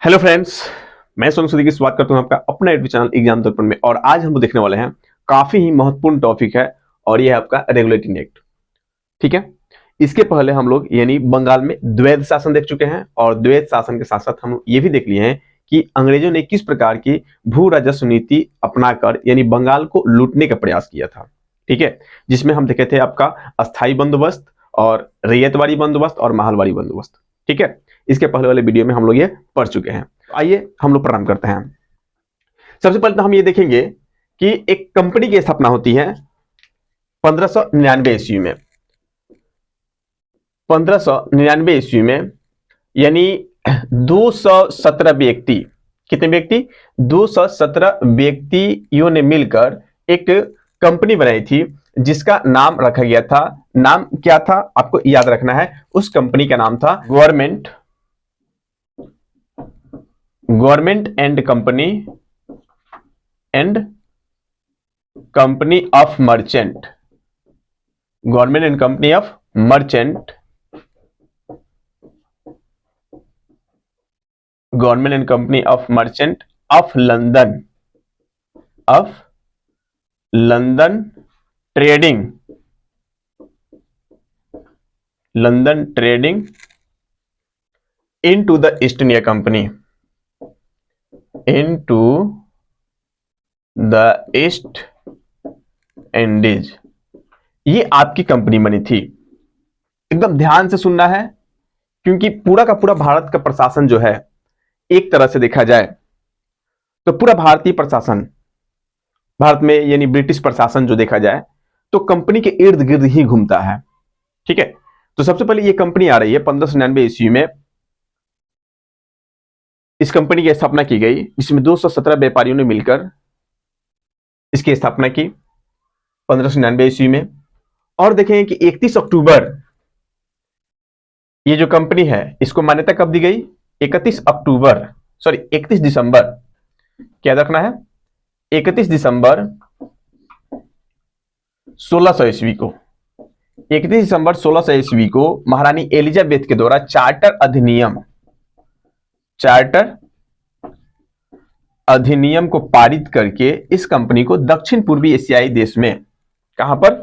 Hello friends, मैं सोनू सूदी की स्वागत करता हूं आपका अपना यूट्यूब चैनल एग्जाम दर्पण में। और आज हम लोग देखने वाले हैं काफी ही महत्वपूर्ण टॉपिक है और यह है आपका रेगुलेटिंग एक्ट। ठीक है, इसके पहले हम लोग यानी बंगाल में द्वैध शासन देख चुके हैं और द्वैध शासन के साथ साथ हम ये भी देख लिए हैं कि अंग्रेजों ने किस प्रकार की भू राजस्व नीति अपनाकर यानी बंगाल को लूटने का प्रयास किया था। ठीक है, जिसमें हम देखे थे आपका अस्थायी बंदोबस्त और रैयतवाड़ी बंदोबस्त और महलवाड़ी बंदोबस्त। ठीक है, इसके पहले वाले वीडियो में हम लोग ये पढ़ चुके हैं। आइए हम लोग प्रारंभ करते हैं। सबसे पहले तो हम ये देखेंगे कि एक कंपनी की स्थापना होती है 1599 ईस्वी में। 1599 ईस्वी में यानी 217 व्यक्ति, कितने व्यक्ति? 217 व्यक्तियों ने मिलकर एक कंपनी बनाई थी जिसका नाम रखा गया था। नाम क्या था आपको याद रखना है। उस कंपनी का नाम था government and company of merchant. Government and company of merchant, government and company of merchant of London trading into the East India Company, into the East Indies। ये आपकी कंपनी बनी थी। एकदम ध्यान से सुनना है क्योंकि पूरा का पूरा भारत का प्रशासन जो है, एक तरह से देखा जाए तो पूरा भारतीय प्रशासन, भारत में यानी ब्रिटिश प्रशासन जो देखा जाए तो कंपनी के इर्द गिर्द ही घूमता है। ठीक है, तो सबसे पहले ये कंपनी आ रही है 1599 ईस्वी में। इस कंपनी की स्थापना की गई जिसमें 217 व्यापारियों ने मिलकर इसकी स्थापना की 1599 ईस्वी में। और देखें कि 31 अक्टूबर ये जो कंपनी है इसको मान्यता कब दी गई? 31 दिसंबर, क्या रखना है? 31 दिसंबर 1600 ईस्वी को। 31 दिसंबर 1600 ईस्वी को महारानी एलिजाबेथ के द्वारा चार्टर अधिनियम को पारित करके इस कंपनी को दक्षिण पूर्वी एशियाई देश में, कहां पर?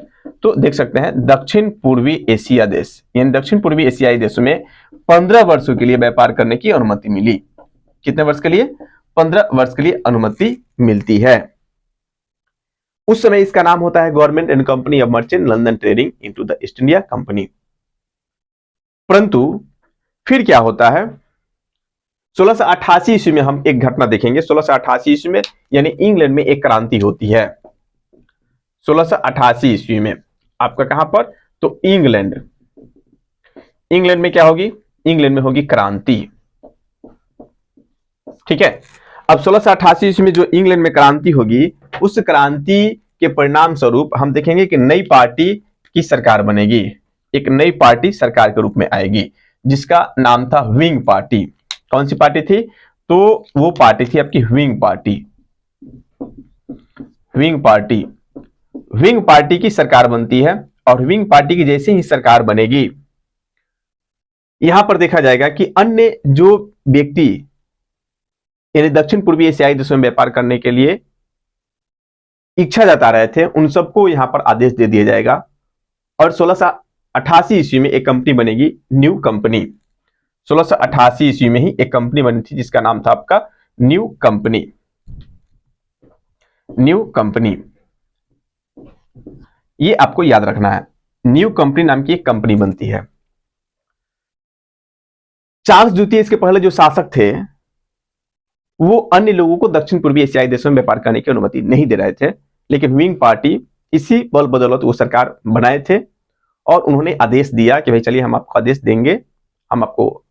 तो देख सकते हैं दक्षिण पूर्वी एशिया देश, यानी दक्षिण पूर्वी एशियाई देशों में 15 वर्षों के लिए व्यापार करने की अनुमति मिली। कितने वर्ष के लिए? 15 वर्ष के लिए अनुमति मिलती है। उस समय इसका नाम होता है government and company of merchant London trading into the east India company. परंतु फिर क्या होता है? 1688 ईस्वी में हम एक घटना देखेंगे। 1688 ईस्वी में यानी इंग्लैंड में एक क्रांति होती है। 1688 ईस्वी में आपका कहां पर? तो इंग्लैंड में क्या होगी? इंग्लैंड में होगी क्रांति। ठीक है, अब 1688 ईस्वी में जो इंग्लैंड में क्रांति होगी, उस क्रांति के परिणाम स्वरूप हम देखेंगे कि नई पार्टी की सरकार बनेगी। एक नई पार्टी सरकार के रूप में आएगी जिसका नाम था विंग पार्टी। कौन सी पार्टी थी? तो वो पार्टी थी आपकी विंग पार्टी की सरकार बनती है। और विंग पार्टी की जैसे ही सरकार बनेगी, यहां पर देखा जाएगा कि अन्य जो व्यक्ति यानी दक्षिण पूर्वी एशियाई देशों में व्यापार करने के लिए इच्छा जता रहे थे, उन सबको यहां पर आदेश दे दिया जाएगा। और 1688 ईस्वी में एक कंपनी बनेगी, न्यू कंपनी। 1688 ईस्वी में ही एक कंपनी बनी थी जिसका नाम था आपका न्यू कंपनी। ये आपको याद रखना है, न्यू कंपनी नाम की एक कंपनी बनती है। चार्ल्स द्वितीय इसके पहले जो शासक थे वो अन्य लोगों को दक्षिण पूर्वी एशियाई देशों में व्यापार करने की अनुमति नहीं दे रहे थे, लेकिन विंग पार्टी इसी बल बदौलत वो सरकार बनाए थे और उन्होंने आदेश दिया कि भाई चलिए हम आपको आदेश देंगे, हम आपको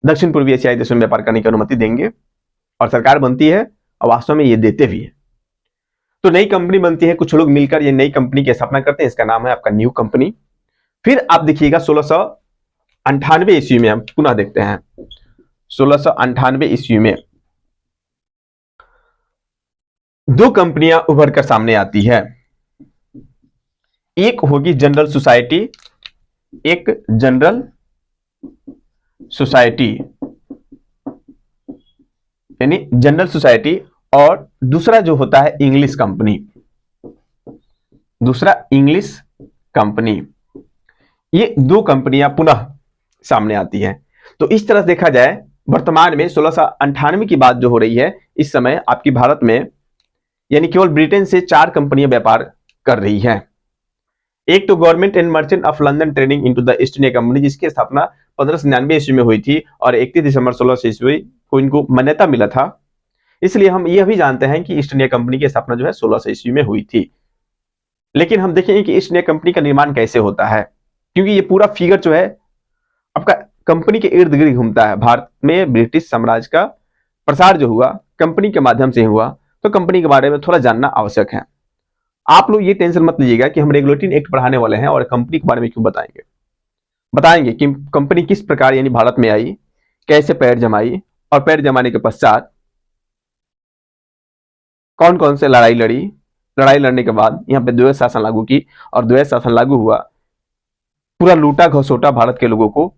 दक्षिण पूर्वी एशियाई देशों में व्यापार करने की अनुमति देंगे। और सरकार बनती है और वास्तव में ये देते भी है। तो नई कंपनी बनती है, कुछ लोग मिलकर ये नई कंपनी की स्थापना करते हैं, इसका नाम है आपका न्यू कंपनी। फिर आप देखिएगा 1698 ईस्वी में हम पुनः देखते हैं। 1698 ईस्वी में दो कंपनियां उभर कर सामने आती है। एक होगी जनरल सोसाइटी, एक जनरल सोसाइटी यानी जनरल सोसाइटी, और दूसरा जो होता है इंग्लिश कंपनी, दूसरा इंग्लिश कंपनी। ये दो कंपनियां पुनः सामने आती हैं। तो इस तरह से देखा जाए वर्तमान में 1698 की बात जो हो रही है, इस समय आपकी भारत में यानी केवल ब्रिटेन से 4 कंपनियां व्यापार कर रही हैं। एक तो government and merchant of London trading into the east India company, जिसकी स्थापना 1599 ईस्वी में हुई थी और 31 दिसंबर 1600 ईस्वी को इनको मान्यता मिला था। इसलिए हम यह भी जानते हैं कि ईस्ट इंडिया कंपनी की स्थापना जो है 1600 ईस्वी में हुई थी। लेकिन हम देखेंगे कि ईस्ट इंडिया कंपनी का निर्माण कैसे होता है, क्योंकि ये पूरा फिगर जो है आपका कंपनी के इर्द गिर्द घूमता है। भारत में ब्रिटिश साम्राज्य का प्रसार जो हुआ कंपनी के माध्यम से हुआ, तो कंपनी के बारे में थोड़ा जानना आवश्यक है। आप लोग ये टेंशन मत लीजिएगा कि हम रेगुलेटरी एक्ट पढ़ाने वाले हैं और कंपनी के बारे में क्यों बताएंगे कि कंपनी किस प्रकार यानी भारत में आई, कैसे पैर जमाई, और पैर जमाने के पश्चात कौन कौन से लड़ाई लड़ी, लड़ाई लड़ने के बाद यहाँ पे द्वैध शासन लागू की, और द्वैध शासन लागू हुआ, पूरा लूटा घसोटा भारत के लोगों को,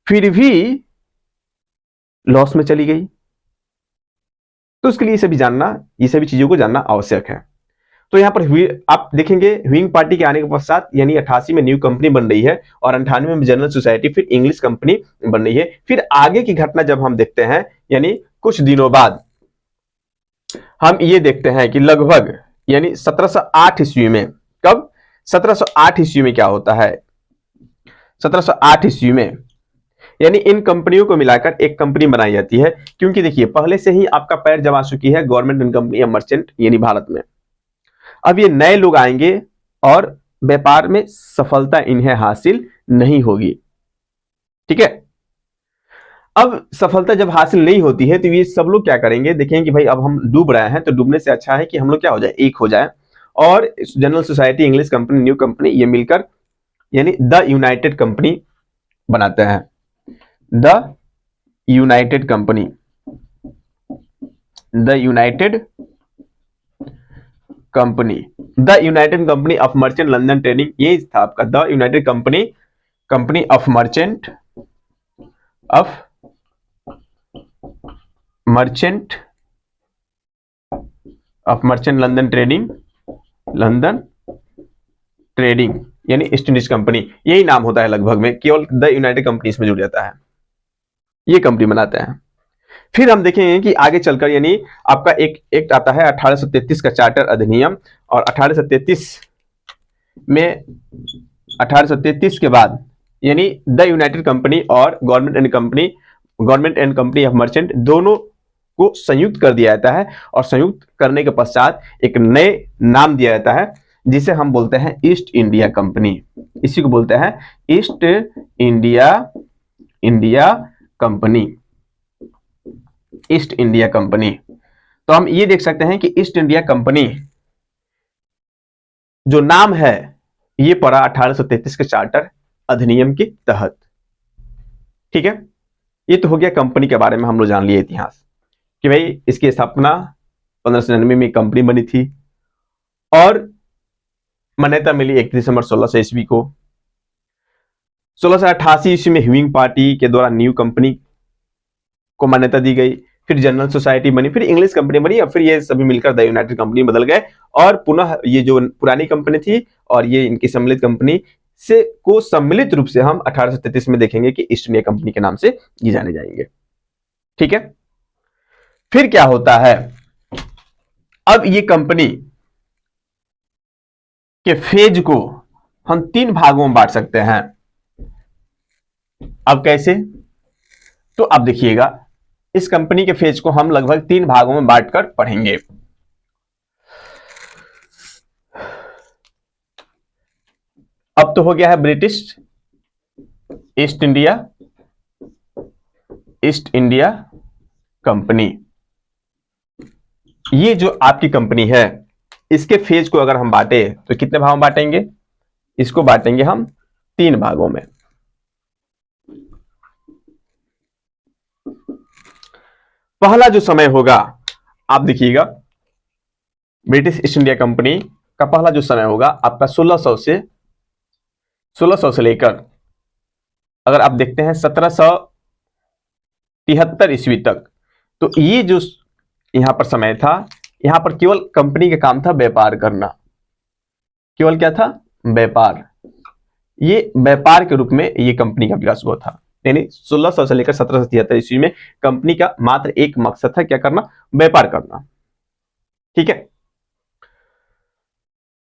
फिर भी लॉस में चली गई। तो उसके लिए ये सभी चीजों को जानना आवश्यक है। तो यहाँ पर आप देखेंगे ह्विंग पार्टी के आने के पश्चात यानी 88 में न्यू कंपनी बन रही है और 98 में जनरल सोसाइटी, फिर इंग्लिश कंपनी बन रही है। फिर आगे की घटना जब हम देखते हैं यानी कुछ दिनों बाद हम ये देखते हैं कि लगभग यानी 1708 ईस्वी में, कब 1708 ईस्वी में क्या होता है, 1708 ईस्वी में यानी इन कंपनियों को मिलाकर एक कंपनी बनाई जाती है। क्योंकि देखिए पहले से ही आपका पैर जमा चुकी है गवर्नमेंट एंड कंपनी या मर्चेंट यानी भारत में। अब ये नए लोग आएंगे और व्यापार में सफलता इन्हें हासिल नहीं होगी। ठीक है, अब सफलता जब हासिल नहीं होती है तो ये सब लोग क्या करेंगे, देखेंगे कि भाई अब हम डूब रहे हैं, तो डूबने से अच्छा है कि हम लोग क्या हो जाए, एक हो जाए, और general society, English company, new company ये मिलकर यानी द यूनाइटेड कंपनी बनाते हैं। The United company, the United company, the United company of merchant London trading, ये था आपका the United company, company of merchant London trading यानी ईस्ट इंडीज कंपनी, यही नाम होता है लगभग में, केवल द यूनाइटेड कंपनी इसमें जुड़ जाता है, ये कंपनी बनाते हैं। फिर हम देखेंगे कि आगे चलकर यानी आपका एक एक्ट आता है 1833 का चार्टर अधिनियम, और 1833 के बाद यानी द यूनाइटेड कंपनी और government and company of merchant दोनों को संयुक्त कर दिया जाता है, और संयुक्त करने के पश्चात एक नए नाम दिया जाता है जिसे हम बोलते हैं ईस्ट इंडिया कंपनी। इसी को बोलते हैं east India company, east India company. तो हम ये देख सकते हैं कि ईस्ट इंडिया कंपनी जो नाम है ये पड़ा 1833 के चार्टर अधिनियम के तहत। ठीक है, ये तो हो गया कंपनी के बारे में, हम लोग जान लिए इतिहास कि भाई इसकी स्थापना 1599 में कंपनी बनी थी और मान्यता मिली 31 दिसंबर 1600 ईस्वी को। 1688 ईस्वी में ह्विंग पार्टी के द्वारा न्यू कंपनी को मान्यता दी गई, फिर जनरल सोसाइटी बनी, फिर इंग्लिश कंपनी बनी, और फिर ये सभी मिलकर द यूनाइटेड कंपनी बदल गए, और पुनः ये जो पुरानी कंपनी थी और ये इनकी सम्मिलित कंपनी से को सम्मिलित रूप से हम 1833 में देखेंगे कि ईस्ट इंडिया कंपनी के नाम से ये जाने जाएंगे। ठीक है, फिर क्या होता है, अब ये कंपनी के फेज को हम 3 भागों में बांट सकते हैं। अब कैसे, तो अब देखिएगा इस कंपनी के फेज को हम लगभग 3 भागों में बांटकर पढ़ेंगे। अब तो हो गया है ब्रिटिश ईस्ट इंडिया कंपनी। ये जो आपकी कंपनी है इसके फेज को अगर हम बांटे तो कितने भागों में बांटेंगे, इसको बांटेंगे हम 3 भागों में। पहला जो समय होगा, आप देखिएगा ब्रिटिश ईस्ट इंडिया कंपनी का पहला जो समय होगा आपका 1600 से लेकर अगर आप देखते हैं 1773 ईस्वी तक, तो ये जो यहां पर समय था, यहां पर केवल कंपनी का काम था व्यापार करना, केवल क्या था, व्यापार। ये व्यापार के रूप में ये कंपनी का विकास हुआ था। यानी 1600 से लेकर 1773 ईस्वी में कंपनी का मात्र एक मकसद था, क्या करना, व्यापार करना। ठीक है,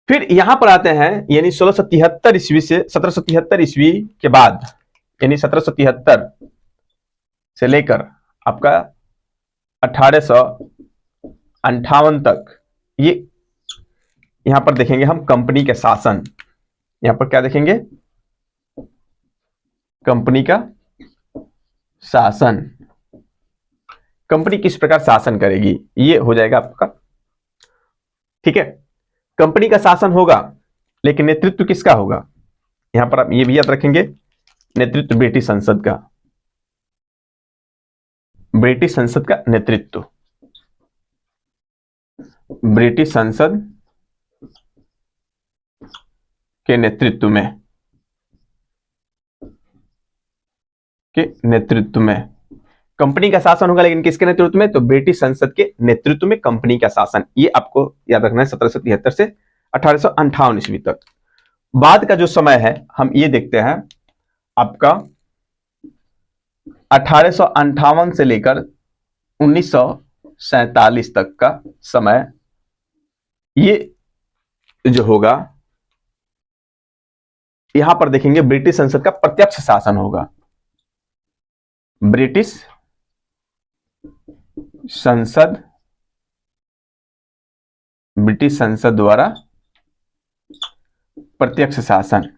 फिर यहां पर आते हैं, यानी 1673 ईस्वी से 1773 ईस्वी के बाद, यानी 1773 से लेकर आपका 1858 तक, ये यहां पर देखेंगे हम कंपनी का शासन। यहां पर क्या देखेंगे, कंपनी का शासन। कंपनी किस प्रकार शासन करेगी, ये हो जाएगा आपका। ठीक है, कंपनी का शासन होगा, लेकिन नेतृत्व किसका होगा, यहां पर आप ये भी याद रखेंगे, नेतृत्व ब्रिटिश संसद का, ब्रिटिश संसद का नेतृत्व, ब्रिटिश संसद के नेतृत्व में कंपनी का शासन होगा, लेकिन किसके नेतृत्व में, तो ब्रिटिश संसद के नेतृत्व में कंपनी का शासन। ये आपको याद रखना है 1773 से 1858 ईस्वी तक। बाद का जो समय है हम ये देखते हैं, आपका 1858 से लेकर 1947 तक का समय, ये जो होगा, यहां पर देखेंगे ब्रिटिश संसद का प्रत्यक्ष शासन होगा, ब्रिटिश संसद द्वारा प्रत्यक्ष शासन।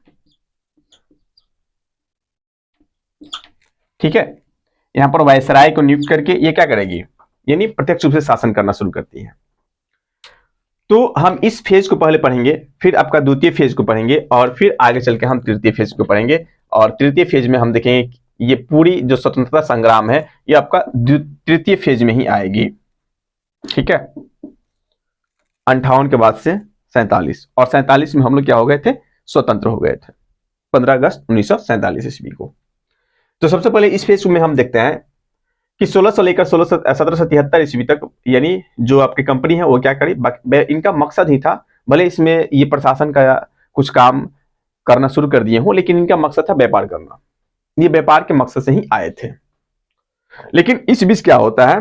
ठीक है, यहां पर वायसराय को नियुक्त करके ये क्या करेगी, यानी प्रत्यक्ष रूप से शासन करना शुरू करती है। तो हम इस फेज को पहले पढ़ेंगे, फिर आपका द्वितीय फेज को पढ़ेंगे, और फिर आगे चल के हम तृतीय फेज को पढ़ेंगे। और तृतीय फेज में हम देखेंगे ये पूरी जो स्वतंत्रता संग्राम है, ये आपका तृतीय फेज में ही आएगी। ठीक है, 58 के बाद से 47, और 47 में हम लोग क्या हो गए थे, स्वतंत्र हो गए थे 15 अगस्त 1947 ईस्वी को। तो सबसे पहले इस फेज में हम देखते हैं कि 1600 से लेकर 1773 ईस्वी तक, यानी जो आपकी कंपनी है वो क्या करी, इनका मकसद ही था, भले इसमें ये प्रशासन का कुछ काम करना शुरू कर दिए हो, लेकिन इनका मकसद था व्यापार करना। ये व्यापार के मकसद से ही आए थे। लेकिन इस बीच क्या होता है,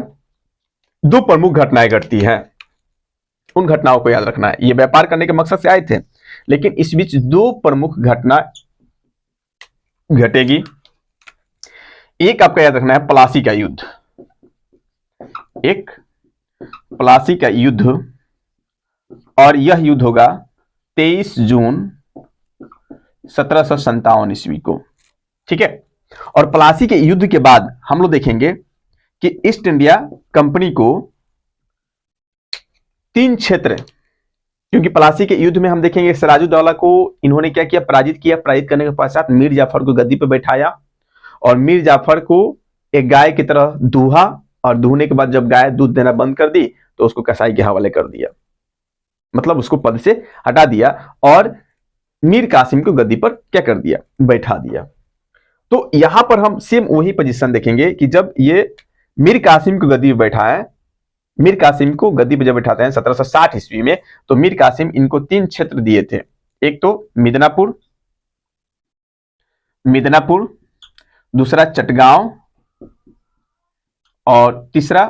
दो प्रमुख घटनाएं घटती हैं, उन घटनाओं को याद रखना है। ये व्यापार करने के मकसद से आए थे, लेकिन इस बीच दो प्रमुख घटना घटेगी। एक आपका याद रखना है प्लासी का युद्ध, एक प्लासी का युद्ध, और यह युद्ध होगा 23 जून 1757 ईस्वी को। ठीक है, और प्लासी के युद्ध के बाद हम लोग देखेंगे कि ईस्ट इंडिया कंपनी को 3 क्षेत्र, क्योंकि प्लासी के युद्ध में हम देखेंगे सिराजुद्दौला को इन्होंने क्या किया, पराजित किया। पराजित करने के पश्चात मीर जाफर को गद्दी पर बैठाया, और मीर जाफर को एक गाय की तरह दूहा, और दूहने के बाद जब गाय दूध देना बंद कर दी तो उसको कसाई के हवाले कर दिया, मतलब उसको पद से हटा दिया, और मीर कासिम को गद्दी पर क्या कर दिया, बैठा दिया। तो यहां पर हम सेम वही पोजीशन देखेंगे कि जब ये मीर कासिम को गद्दी पर बैठाए, मीर कासिम को गद्दी पर जब बैठाते हैं 1760 ईस्वी में, तो मीर कासिम इनको 3 क्षेत्र दिए थे। एक तो मिदनापुर, दूसरा चटगांव, और तीसरा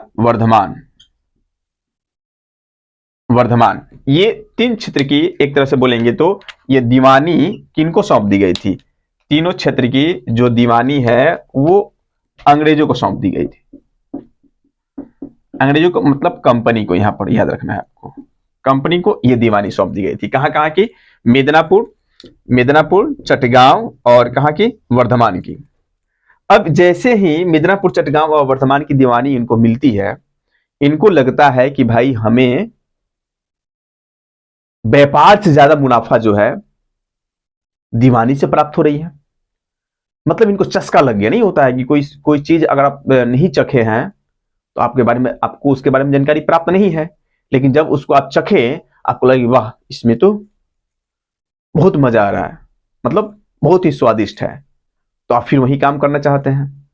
वर्धमान। ये 3 क्षेत्र की एक तरह से बोलेंगे तो ये दीवानी किनको सौंप दी गई थी, तीनों क्षेत्र की जो दीवानी है वो अंग्रेजों को सौंप दी गई थी। अंग्रेजों को मतलब कंपनी को, यहां पर याद रखना है आपको, कंपनी को ये दीवानी सौंप दी गई थी। कहां की, मिदनापुर, चटगांव, और कहां की, वर्धमान की। अब जैसे ही मिदनापुर, चटगांव और वर्धमान की दीवानी इनको मिलती है, इनको लगता है कि भाई हमें व्यापार से ज्यादा मुनाफा जो है दीवानी से प्राप्त हो रही है। मतलब इनको चस्का लग गया। नहीं होता है कि कोई चीज अगर आप नहीं चखे हैं तो आपको उसके बारे में जानकारी प्राप्त नहीं है, लेकिन जब उसको आप चखे आपको लगे वाह इसमें तो बहुत मजा आ रहा है, मतलब बहुत ही स्वादिष्ट है, तो आप फिर वही काम करना चाहते हैं।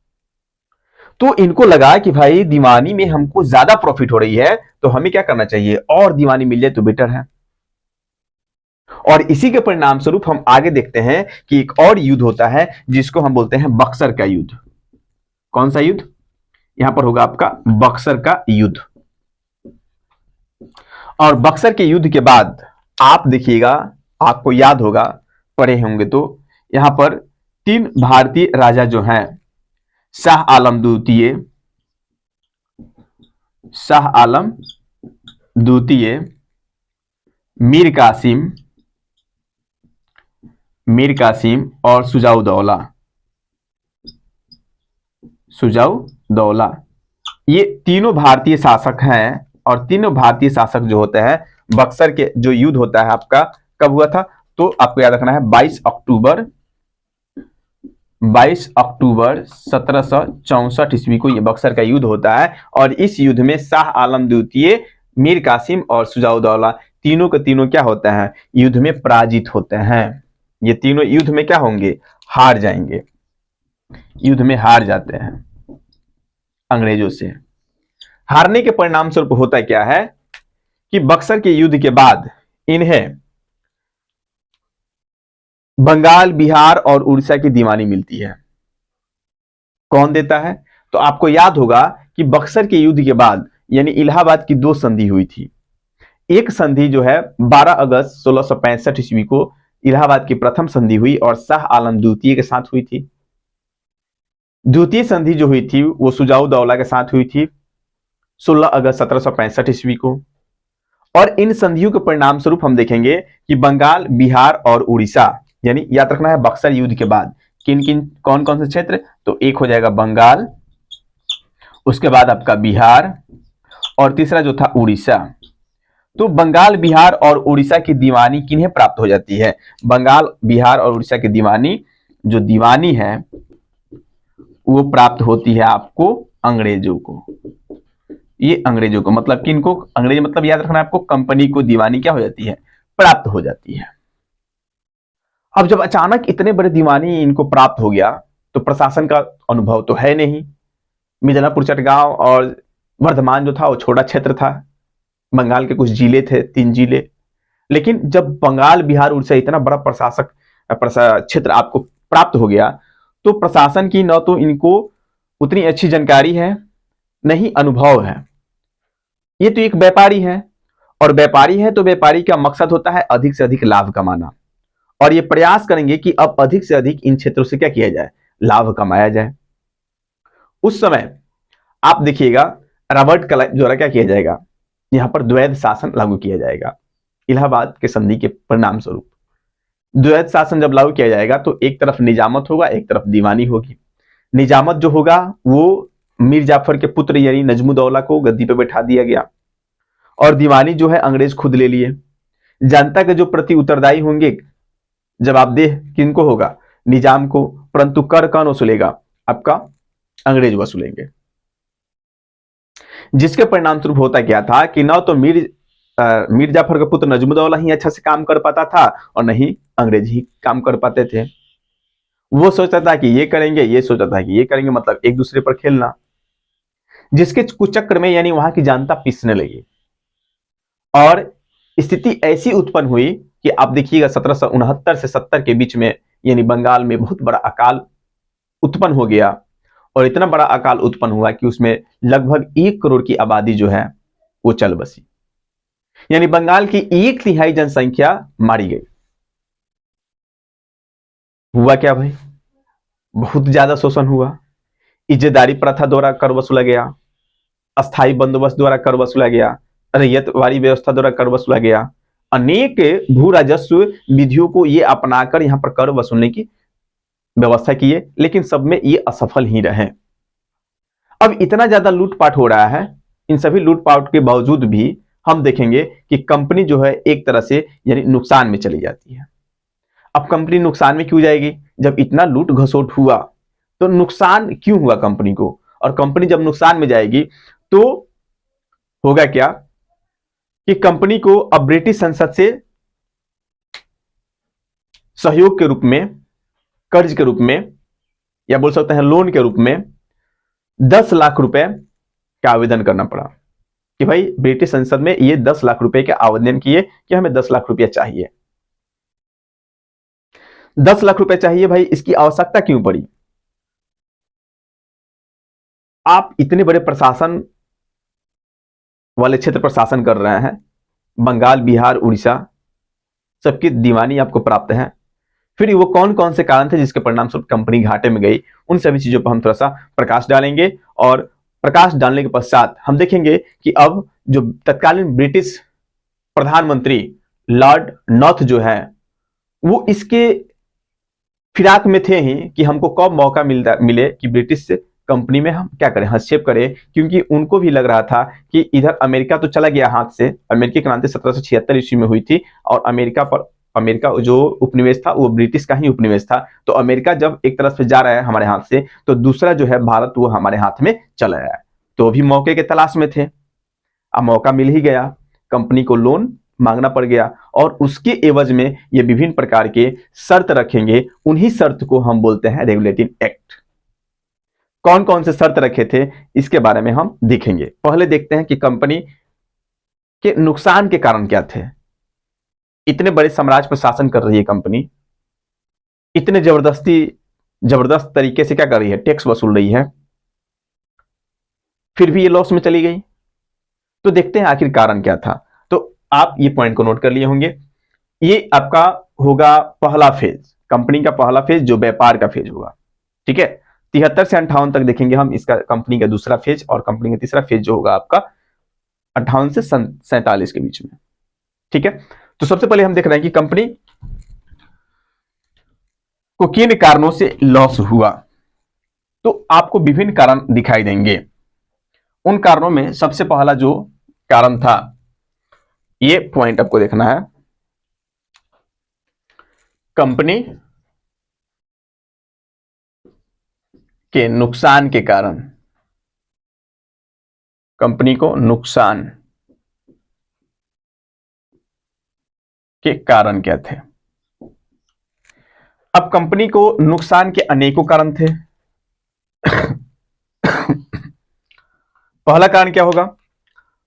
तो इनको लगा कि भाई दीवानी में हमको ज्यादा प्रॉफिट हो रही है, तो हमें क्या करना चाहिए, और दीवानी मिल जाए तो बेटर है। और इसी के परिणाम स्वरूप हम आगे देखते हैं कि एक और युद्ध होता है जिसको हम बोलते हैं बक्सर का युद्ध। कौन सा युद्ध? यहां पर होगा आपका बक्सर का युद्ध। और बक्सर के युद्ध के बाद आप देखिएगा, आपको याद होगा, पढ़े होंगे तो, यहां पर 3 भारतीय राजा जो हैं, शाह आलम द्वितीय, शाह आलम द्वितीय, मीर कासिम, मीर कासिम और सुजाउदौला, सुजाउदौला, ये तीनों भारतीय शासक हैं। और तीनों भारतीय शासक जो होते हैं, बक्सर के जो युद्ध होता है आपका कब हुआ था, तो आपको याद रखना है 22 अक्टूबर 1764 ईस्वी को ये बक्सर का युद्ध होता है। और इस युद्ध में शाह आलम द्वितीय, मीर कासिम और सुजाउदौला तीनों के तीनों क्या होते हैं, युद्ध में पराजित होते हैं। ये तीनों युद्ध में क्या होंगे, हार जाएंगे, युद्ध में हार जाते हैं अंग्रेजों से। हारने के परिणाम स्वरूप होता क्या है कि बक्सर के युद्ध के बाद इन्हें बंगाल, बिहार और उड़ीसा की दीवानी मिलती है। कौन देता है? तो आपको याद होगा कि बक्सर के युद्ध के बाद यानी इलाहाबाद की 2 संधि हुई थी। एक संधि जो है 12 अगस्त 1665 ईस्वी को इलाहाबाद की प्रथम संधि हुई और शाह आलम द्वितीय के साथ हुई थी। द्वितीय संधि जो हुई थी वो सुजाउदौला के साथ हुई थी 16 अगस्त 1765 ईस्वी को। और इन संधियों के परिणाम स्वरूप हम देखेंगे कि बंगाल, बिहार और उड़ीसा, यानी याद रखना है बक्सर युद्ध के बाद किन किन कौन कौन से क्षेत्र, तो एक हो जाएगा बंगाल, उसके बाद आपका बिहार और तीसरा जो था उड़ीसा। तो बंगाल, बिहार और उड़ीसा की दीवानी किन्हें प्राप्त हो जाती है? बंगाल, बिहार और उड़ीसा की दीवानी, जो दीवानी है वो प्राप्त होती है आपको अंग्रेजों को। ये अंग्रेजों को मतलब किनको? अंग्रेज मतलब याद रखना आपको, कंपनी को दीवानी क्या हो जाती है, प्राप्त हो जाती है। अब जब अचानक इतने बड़े दीवानी इनको प्राप्त हो गया तो प्रशासन का अनुभव तो है नहीं। मिदनापुर, चटगांव और वर्धमान जो था वो छोटा क्षेत्र था, बंगाल के कुछ जिले थे, 3 जिले। लेकिन जब बंगाल, बिहार, उड़ीसा इतना बड़ा क्षेत्र आपको प्राप्त हो गया तो प्रशासन की न तो इनको उतनी अच्छी जानकारी है, नहीं अनुभव है। ये तो एक व्यापारी है, और व्यापारी है तो व्यापारी का मकसद होता है अधिक से अधिक लाभ कमाना, और ये प्रयास करेंगे कि अब अधिक से अधिक इन क्षेत्रों से क्या किया जाए, लाभ कमाया जाए। उस समय आप देखिएगा रॉबर्ट क्लाइव द्वारा क्या किया जाएगा, यहां पर द्वैध शासन लागू किया जाएगा। इलाहाबाद के संधि के परिणाम स्वरूप द्वैध शासन जब लागू किया जाएगा तो एक तरफ निजामत होगा, एक तरफ दीवानी होगी। निजामत जो होगा वो मीर जाफर के पुत्र यानी नजमुद्दौला को गद्दी पर बैठा दिया गया, और दीवानी जो है अंग्रेज खुद ले लिए। जनता के जो प्रति उत्तरदायी होंगे, जवाबदेह किनको होगा, निजाम को, परंतु कर कौन वसूलेगा, आपका अंग्रेज वसूलेंगे। जिसके परिणाम स्वरूप होता क्या था कि न तो मीर जाफर का पुत्र नजमुद्दौला ही अच्छा से काम कर पाता था और नहीं अंग्रेज ही काम कर पाते थे। वो सोचता था कि ये करेंगे, ये सोचता था कि ये करेंगे, मतलब एक दूसरे पर खेलना, जिसके कुचक्र में यानी वहां की जनता पिसने लगी। और स्थिति ऐसी उत्पन्न हुई कि आप देखिएगा 1769 से 70 के बीच में यानी बंगाल में बहुत बड़ा अकाल उत्पन्न हो गया, और इतना बड़ा अकाल उत्पन्न हुआ कि उसमें लगभग 1 करोड़ की आबादी जो है वो चल बसी, यानी बंगाल की 1/3 जनसंख्या मारी गई। हुआ क्या भाई, बहुत ज्यादा शोषण हुआ, इज्जतदारी प्रथा द्वारा कर वसूला गया, अस्थायी बंदोबस्त द्वारा कर वसूला गया, रैयतवारी व्यवस्था द्वारा कर वसूला गया, अनेक भू राजस्व विधियों को ये अपनाकर यहां पर कर वसूलने की व्यवस्था की है, लेकिन सब में ये असफल ही रहे। अब इतना ज्यादा लूटपाट हो रहा है, इन सभी लूटपाट के बावजूद भी हम देखेंगे कि कंपनी जो है एक तरह से यानी नुकसान में चली जाती है। अब कंपनी नुकसान में क्यों जाएगी, जब इतना लूट घसोट हुआ तो नुकसान क्यों हुआ कंपनी को, और कंपनी जब नुकसान में जाएगी तो होगा क्या कि कंपनी को अब ब्रिटिश संसद से सहयोग के रूप में, कर्ज के रूप में, या बोल सकते हैं लोन के रूप में 10 लाख रुपए का आवेदन करना पड़ा कि भाई ब्रिटिश संसद में ये 10 लाख रुपए के आवेदन किए कि हमें 10 लाख रुपया चाहिए। 10 लाख रुपए चाहिए भाई, इसकी आवश्यकता क्यों पड़ी? आप इतने बड़े प्रशासन वाले क्षेत्र पर शासन कर रहे हैं, बंगाल, बिहार, उड़ीसा, सबकी दीवानी आपको प्राप्त है। फिर वो कौन कौन से कारण थे जिसके परिणाम स्वरूप कंपनी घाटे में गई, उन सभी चीजों पर हम थोड़ा सा प्रकाश डालेंगे। और प्रकाश डालने के पश्चात हम देखेंगे कि अब जो तत्कालीन ब्रिटिश प्रधानमंत्री लॉर्ड नॉर्थ जो है, वो इसके फिराक में थे ही कि हमको कब मौका मिले कि ब्रिटिश कंपनी में हम क्या करें, हस्तक्षेप करें। क्योंकि उनको भी लग रहा था कि इधर अमेरिका तो चला गया हाथ से, अमेरिकी क्रांति 1776 ईस्वी में हुई थी और अमेरिका जो उपनिवेश था वो ब्रिटिश का ही उपनिवेश था। तो अमेरिका जब एक तरफ से जा रहा है हमारे हाथ से, तो दूसरा जो है भारत, वो हमारे हाथ में चला रहा है। तो भी मौके के तलाश में थे, अब मौका मिल ही गया, कंपनी को लोन मांगना पड़ गया और उसके एवज में ये विभिन्न प्रकार के शर्त रखेंगे। उन्हीं शर्त को हम बोलते हैं रेगुलेटिंग एक्ट। कौन कौन से शर्त रखे थे इसके बारे में हम देखेंगे। पहले देखते हैं कि कंपनी के नुकसान के कारण क्या थे। इतने बड़े साम्राज्य पर शासन कर रही है कंपनी, इतने जबरदस्त तरीके से क्या कर रही है, टैक्स वसूल रही है, फिर भी ये लॉस में चली गई। तो देखते हैं आखिर कारण क्या था। तो आप ये पॉइंट को नोट कर लिए होंगे। ये आपका होगा पहला फेज, कंपनी का पहला फेज जो व्यापार का फेज होगा। ठीक है, 73 से 58 तक देखेंगे हम इसका कंपनी का दूसरा फेज, और कंपनी का तीसरा फेज जो होगा आपका 58 से 47 के बीच में। ठीक है, तो सबसे पहले हम देख रहे हैं कि कंपनी को किन कारणों से लॉस हुआ। तो आपको विभिन्न कारण दिखाई देंगे। उन कारणों में सबसे पहला जो कारण था, ये पॉइंट आपको देखना है, कंपनी के नुकसान के कारण। कंपनी को नुकसान के कारण क्या थे? अब कंपनी को नुकसान के अनेकों कारण थे। पहला कारण क्या होगा?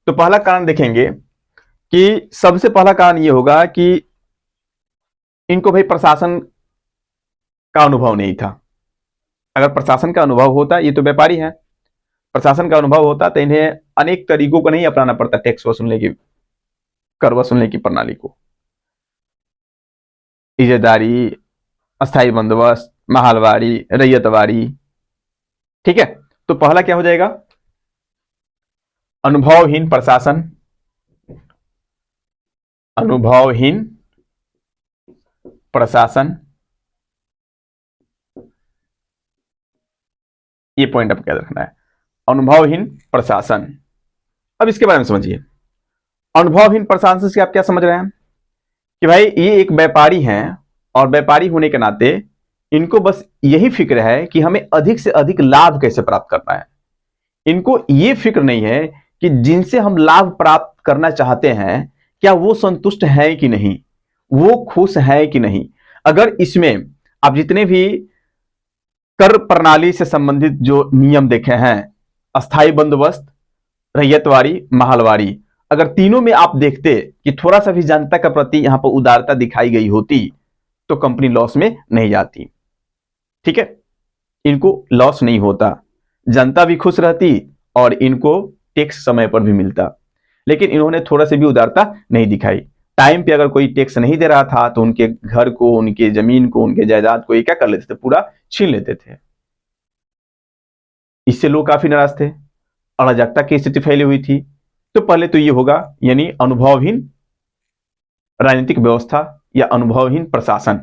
तो पहला कारण देखेंगे कि सबसे पहला कारण यह होगा कि इनको भाई प्रशासन का अनुभव नहीं था। अगर प्रशासन का अनुभव होता, ये तो व्यापारी है, प्रशासन का अनुभव होता तो इन्हें अनेक तरीकों को नहीं अपनाना पड़ता टैक्स वसूलने की, कर वसूलने की प्रणाली को। इजादारी, अस्थाई बंदोबस्त, महलवारी, रैयतवारी। ठीक है, तो पहला क्या हो जाएगा? अनुभवहीन प्रशासन, अनुभवहीन प्रशासन। ये पॉइंट आपको याद रखना है, अनुभवहीन प्रशासन। अब इसके बारे में समझिए, अनुभवहीन प्रशासन से आप क्या समझ रहे हैं कि भाई ये एक व्यापारी हैं और व्यापारी होने के नाते इनको बस यही फिक्र है कि हमें अधिक से अधिक लाभ कैसे प्राप्त करना है। इनको ये फिक्र नहीं है कि जिनसे हम लाभ प्राप्त करना चाहते हैं क्या वो संतुष्ट है कि नहीं, वो खुश है कि नहीं। अगर इसमें आप जितने भी कर प्रणाली से संबंधित जो नियम देखे हैं, अस्थाई बंदोबस्त, रैयतवारी, महलवारी, अगर तीनों में आप देखते कि थोड़ा सा भी जनता के प्रति यहां पर उदारता दिखाई गई होती तो कंपनी लॉस में नहीं जाती। ठीक है, इनको लॉस नहीं होता, जनता भी खुश रहती और इनको टैक्स समय पर भी मिलता। लेकिन इन्होंने थोड़ा सा भी उदारता नहीं दिखाई। टाइम पे अगर कोई टैक्स नहीं दे रहा था तो उनके घर को, उनके जमीन को, उनके जायदाद को ये क्या कर लेते थे, पूरा छीन लेते थे। इससे लोग काफी नाराज थे, अराजकता की स्थिति फैली हुई थी। तो पहले तो ये होगा, यानी अनुभवहीन राजनीतिक व्यवस्था या अनुभवहीन प्रशासन।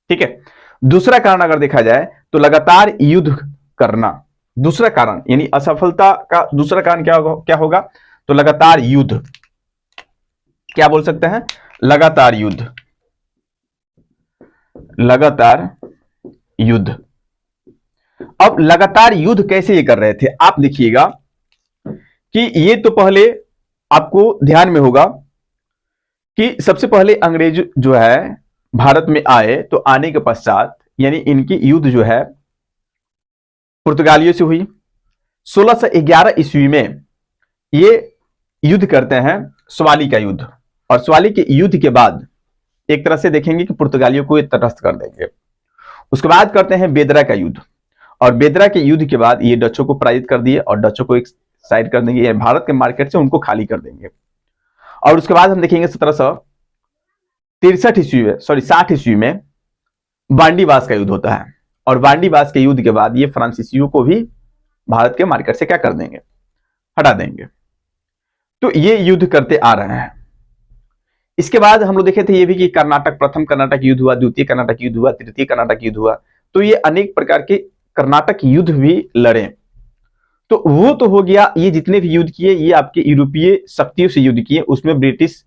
ठीक है, दूसरा कारण अगर देखा जाए तो लगातार युद्ध करना। दूसरा कारण यानी असफलता का दूसरा कारण क्या होगा? तो लगातार युद्ध। क्या बोल सकते हैं? लगातार युद्ध, लगातार युद्ध। अब लगातार युद्ध कैसे ये कर रहे थे, आप देखिएगा कि ये तो पहले आपको ध्यान में होगा कि सबसे पहले अंग्रेज जो है भारत में आए, तो आने के पश्चात यानी इनकी युद्ध जो है पुर्तगालियों से हुई, 1611 ईस्वी में ये युद्ध करते हैं, स्वाली का युद्ध। और स्वाली के युद्ध के बाद एक तरह से देखेंगे कि पुर्तगालियों को ये तटस्थ कर देंगे। उसके बाद करते हैं बेदरा का युद्ध, और बेदरा के युद्ध के बाद ये डचों को पराजित कर दिए और डचों को एक साइड कर देंगे, भारत के मार्केट से उनको खाली कर देंगे। और उसके बाद हम देखेंगे 1763 ईस्वी में, 60 ईस्वी में बांडीवास का युद्ध होता है। और बांडीवास के युद्ध के बाद ये फ्रांसीसियों को भी भारत के मार्केट से क्या कर देंगे, हटा देंगे। तो ये युद्ध करते आ रहे हैं। इसके बाद हम लोग देखे थे ये भी कि कर्नाटक, प्रथम कर्नाटक युद्ध हुआ, द्वितीय कर्नाटक युद्ध हुआ, तृतीय कर्नाटक युद्ध हुआ। तो ये अनेक प्रकार के कर्नाटक युद्ध भी लड़े। तो वो तो हो गया, ये जितने भी युद्ध किए ये आपके यूरोपीय शक्तियों से युद्ध किए, उसमें ब्रिटिश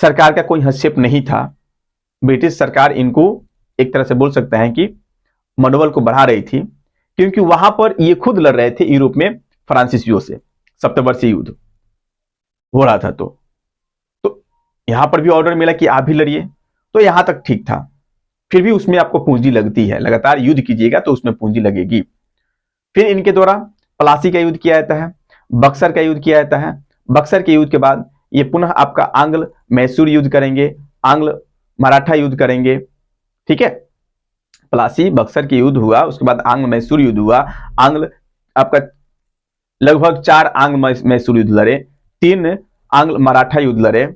सरकार का कोई हस्तक्षेप नहीं था। ब्रिटिश सरकार इनको एक तरह से बोल सकते हैं कि मनोबल को बढ़ा रही थी, क्योंकि वहां पर ये खुद लड़ रहे थे यूरोप में फ्रांसीसियों से, सप्तवर्षीय युद्ध हो रहा था। तो यहां पर भी ऑर्डर मिला कि आप भी लड़िए, तो यहां तक ठीक था। फिर भी उसमें आपको पूंजी लगती है, लगातार युद्ध कीजिएगा तो उसमें पूंजी लगेगी। फिर इनके द्वारा प्लासी का युद्ध किया जाता है, बक्सर का युद्ध किया जाता है। बक्सर के युद्ध के बाद ये पुनः आपका आंग्ल मैसूर युद्ध करेंगे, आंग्ल मराठा युद्ध करेंगे। ठीक है, प्लासी बक्सर के युद्ध हुआ, उसके बाद आंग्ल मैसूर युद्ध हुआ। आंग्ल आपका लगभग 4 आंग्ल मैसूर युद्ध लड़े, 3 आंग्ल मराठा युद्ध लड़े।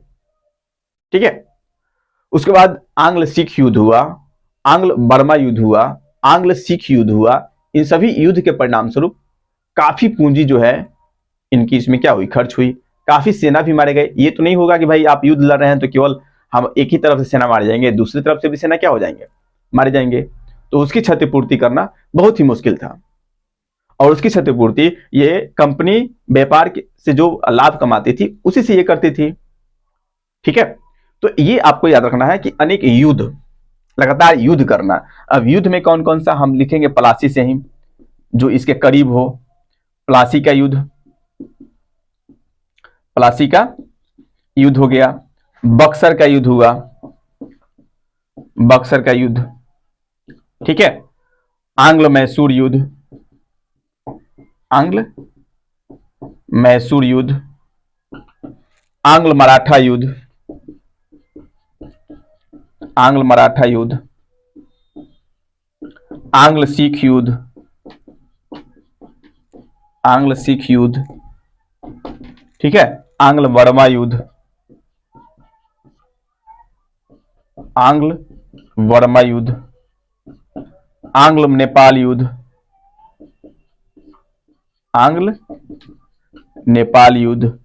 ठीक है, उसके बाद आंग्ल सिख युद्ध हुआ, आंग्ल बर्मा युद्ध हुआ, आंग्ल सिख युद्ध हुआ। इन सभी युद्ध के परिणाम स्वरूप काफी पूंजी जो है इनकी इसमें क्या हुई, खर्च हुई। काफी सेना भी मारे गए। ये तो नहीं होगा कि भाई आप युद्ध लड़ रहे हैं तो केवल हम एक ही तरफ से सेना मारे जाएंगे, दूसरी तरफ से भी सेना क्या हो जाएंगे, मारे जाएंगे। तो उसकी क्षतिपूर्ति करना बहुत ही मुश्किल था। और उसकी क्षतिपूर्ति ये कंपनी व्यापार से जो लाभ कमाती थी उसी से ये करती थी। ठीक है, तो ये आपको याद रखना है कि अनेक युद्ध, लगातार युद्ध करना। अब युद्ध में कौन कौन सा हम लिखेंगे, प्लासी से ही जो इसके करीब हो। प्लासी का युद्ध, प्लासी का युद्ध हो गया। बक्सर का युद्ध हुआ, बक्सर का युद्ध। ठीक है, आंग्ल मैसूर युद्ध, आंग्ल मैसूर युद्ध, आंग्ल मराठा युद्ध, आंग्ल मराठा युद्ध, आंग्ल सिख युद्ध, आंग्ल सिख युद्ध। ठीक है, आंग्ल बर्मा युद्ध, आंग्ल बर्मा युद्ध, आंग्ल नेपाल युद्ध, आंग्ल नेपाल युद्ध।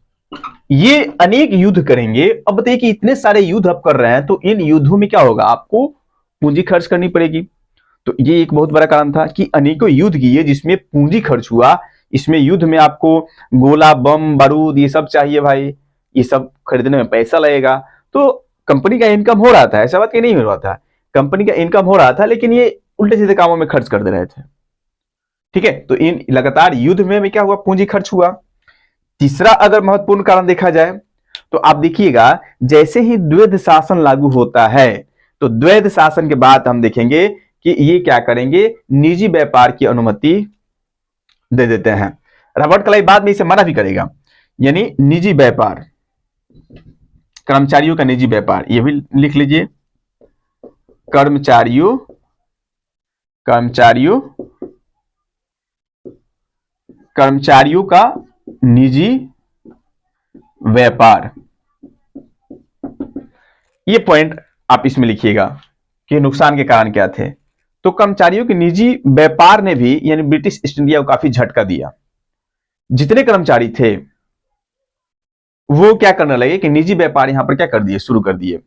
ये अनेक युद्ध करेंगे। अब बताइए कि इतने सारे युद्ध आप कर रहे हैं तो इन युद्धों में क्या होगा, आपको पूंजी खर्च करनी पड़ेगी। तो ये एक बहुत बड़ा कारण था कि अनेकों युद्ध किए जिसमें पूंजी खर्च हुआ। इसमें युद्ध में आपको गोला, बम, बारूद ये सब चाहिए भाई, ये सब खरीदने में पैसा लगेगा। तो कंपनी का इनकम हो रहा था, ऐसा बात कि नहीं हो रहा था, कंपनी का इनकम हो रहा था, लेकिन ये उल्टे सीधे कामों में खर्च कर दे रहे थे। ठीक है, तो इन लगातार युद्ध में क्या हुआ, पूंजी खर्च हुआ। तीसरा अगर महत्वपूर्ण कारण देखा जाए तो आप देखिएगा, जैसे ही द्वैध शासन लागू होता है तो द्वैध शासन के बाद हम देखेंगे कि ये क्या करेंगे, निजी व्यापार की अनुमति दे देते हैं। रॉबर्ट क्लाइव बाद में इसे मना भी करेगा, यानी निजी व्यापार, कर्मचारियों का निजी व्यापार, ये भी लिख लीजिए, कर्मचारियों का निजी व्यापार। ये पॉइंट आप इसमें लिखिएगा कि नुकसान के कारण क्या थे। तो कर्मचारियों के निजी व्यापार ने भी यानी ब्रिटिश ईस्ट इंडिया को काफी झटका दिया। जितने कर्मचारी थे वो क्या करने लगे कि निजी व्यापार यहां पर क्या कर दिए, शुरू कर दिए।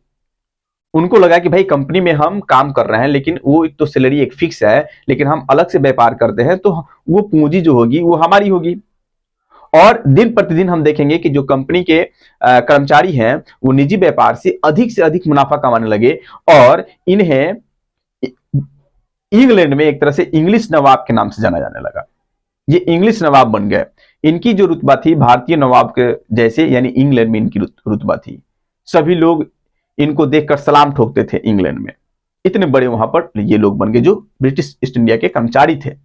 उनको लगा कि भाई कंपनी में हम काम कर रहे हैं, लेकिन वो एक तो सैलरी एक फिक्स है, लेकिन हम अलग से व्यापार करते हैं तो वो पूंजी जो होगी वो हमारी होगी। और दिन प्रतिदिन हम देखेंगे कि जो कंपनी के कर्मचारी हैं वो निजी व्यापार से अधिक मुनाफा कमाने लगे और इन्हें इंग्लैंड में एक तरह से इंग्लिश नवाब के नाम से जाना जाने लगा। ये इंग्लिश नवाब बन गए। इनकी जो रुतबा थी भारतीय नवाब के जैसे, यानी इंग्लैंड में इनकी रुतबा थी। सभी लोग इनको देखकर सलाम ठोकते थे इंग्लैंड में। इतने बड़े वहां पर ये लोग बन गए जो ब्रिटिश ईस्ट इंडिया के कर्मचारी थे।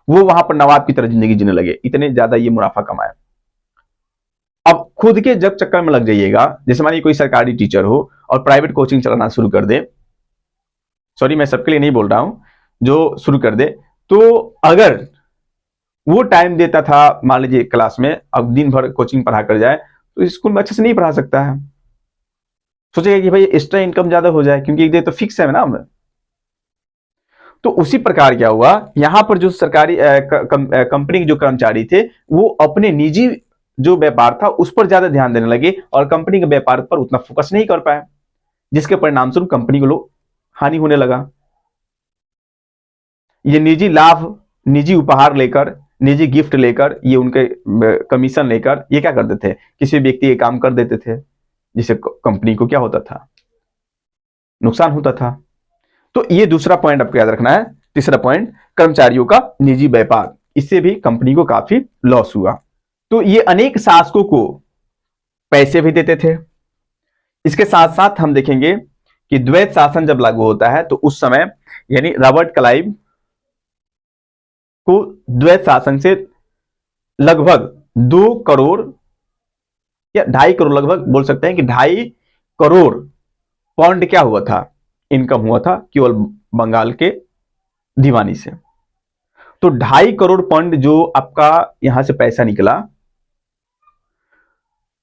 वो वहां पर नवाब की तरह जिंदगी जीने लगे, इतने ज्यादा ये मुनाफा कमाए। अब खुद के जब चक्कर में लग जाइएगा, जैसे मानिए कोई सरकारी टीचर हो और प्राइवेट कोचिंग चलाना शुरू कर दे, सॉरी मैं सबके लिए नहीं बोल रहा हूं, जो शुरू कर दे, तो अगर वो टाइम देता था मान लीजिए क्लास में, अब दिन भर कोचिंग पढ़ा कर जाए, तो स्कूल में अच्छे से नहीं पढ़ा सकता है। सोचेगा कि भाई एक्स्ट्रा इनकम ज्यादा हो जाए, क्योंकि एक दिन तो फिक्स है ना। तो उसी प्रकार क्या हुआ, यहां पर जो सरकारी कंपनी के जो कर्मचारी थे, वो अपने निजी जो व्यापार था उस पर ज्यादा ध्यान देने लगे और कंपनी के व्यापार पर उतना फोकस नहीं कर पाए, जिसके परिणाम स्वरूप कंपनी को हानि होने लगा। ये निजी लाभ, निजी उपहार लेकर, निजी गिफ्ट लेकर, ये उनके कमीशन लेकर ये क्या करते थे, किसी व्यक्ति के काम कर देते थे, जिससे कंपनी को क्या होता था, नुकसान होता था। तो ये दूसरा पॉइंट आपको याद रखना है। तीसरा पॉइंट, कर्मचारियों का निजी व्यापार, इससे भी कंपनी को काफी लॉस हुआ। तो ये अनेक शासकों को पैसे भी देते थे। इसके साथ साथ हम देखेंगे कि द्वैत शासन जब लागू होता है तो उस समय यानी रॉबर्ट क्लाइव को द्वैत शासन से लगभग 2 करोड़ या 2.5 करोड़, लगभग बोल सकते हैं कि 2.5 करोड़ पाउंड क्या हुआ था, इनकम हुआ था केवल बंगाल के दीवानी से। तो 2.5 करोड़ पाउंड जो आपका यहां से पैसा निकला,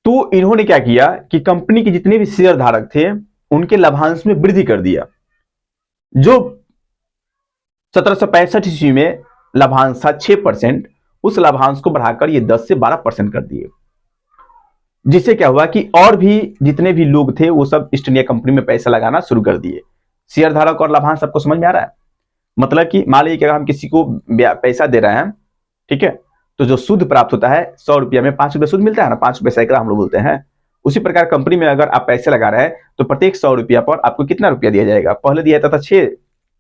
तो इन्होंने क्या किया कि कंपनी के जितने भी शेयर धारक थे उनके लाभांश में वृद्धि कर दिया। जो 1765 ईस्वी में लाभांश था 6%, उस लाभांश को बढ़ाकर ये 10 से 12% कर दिए, जिससे क्या हुआ कि और भी जितने भी लोग थे वो सब ईस्ट इंडिया कंपनी में पैसा लगाना शुरू कर दिए। शेयर धारक और लाभांश आपको समझ में आ रहा है? मतलब कि मान लीजिए कि अगर हम किसी को पैसा दे रहे हैं, ठीक है, तो जो सूद प्राप्त होता है 100 रुपया में 5 रुपया सूद मिलता है ना, 5 रुपया सैकड़ा हम लोग बोलते हैं। उसी प्रकार कंपनी में अगर आप पैसे लगा रहे हैं तो प्रत्येक 100 रुपया पर आपको कितना रुपया दिया जाएगा? पहले दिया जाता था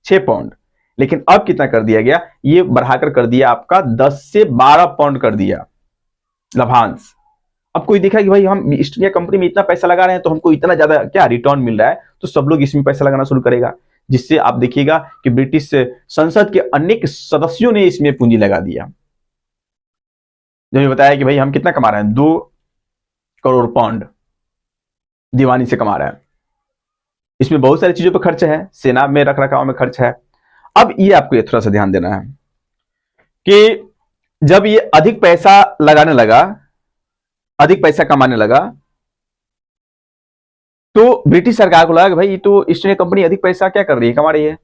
6 पाउंड, लेकिन अब कितना कर दिया गया, ये बढ़ाकर कर दिया आपका 10 से 12 पाउंड कर दिया लाभांश। अब कोई देखा कि भाई हम ईस्ट इंडिया कंपनी में इतना पैसा लगा रहे हैं तो हमको इतना ज्यादा क्या रिटर्न मिल रहा है, तो सब लोग इसमें पैसा लगाना शुरू करेगा, जिससे आप देखिएगा कि ब्रिटिश संसद के अनेक सदस्यों ने इसमें पूंजी लगा दिया। जब ये बताया कि भाई हम कितना कमा रहे हैं, 2 करोड़ पाउंड दीवानी से कमा रहे हैं, इसमें बहुत सारी चीजों पर खर्च है, सेना में रख रखाव में खर्च है। अब ये आपको थोड़ा सा ध्यान देना है कि जब ये अधिक पैसा लगाने लगा, अधिक पैसा कमाने लगा, तो ब्रिटिश सरकार को लगा कि भाई ये तो ईस्ट इंडिया कंपनी अधिक पैसा क्या कर रही है, कमा रही है,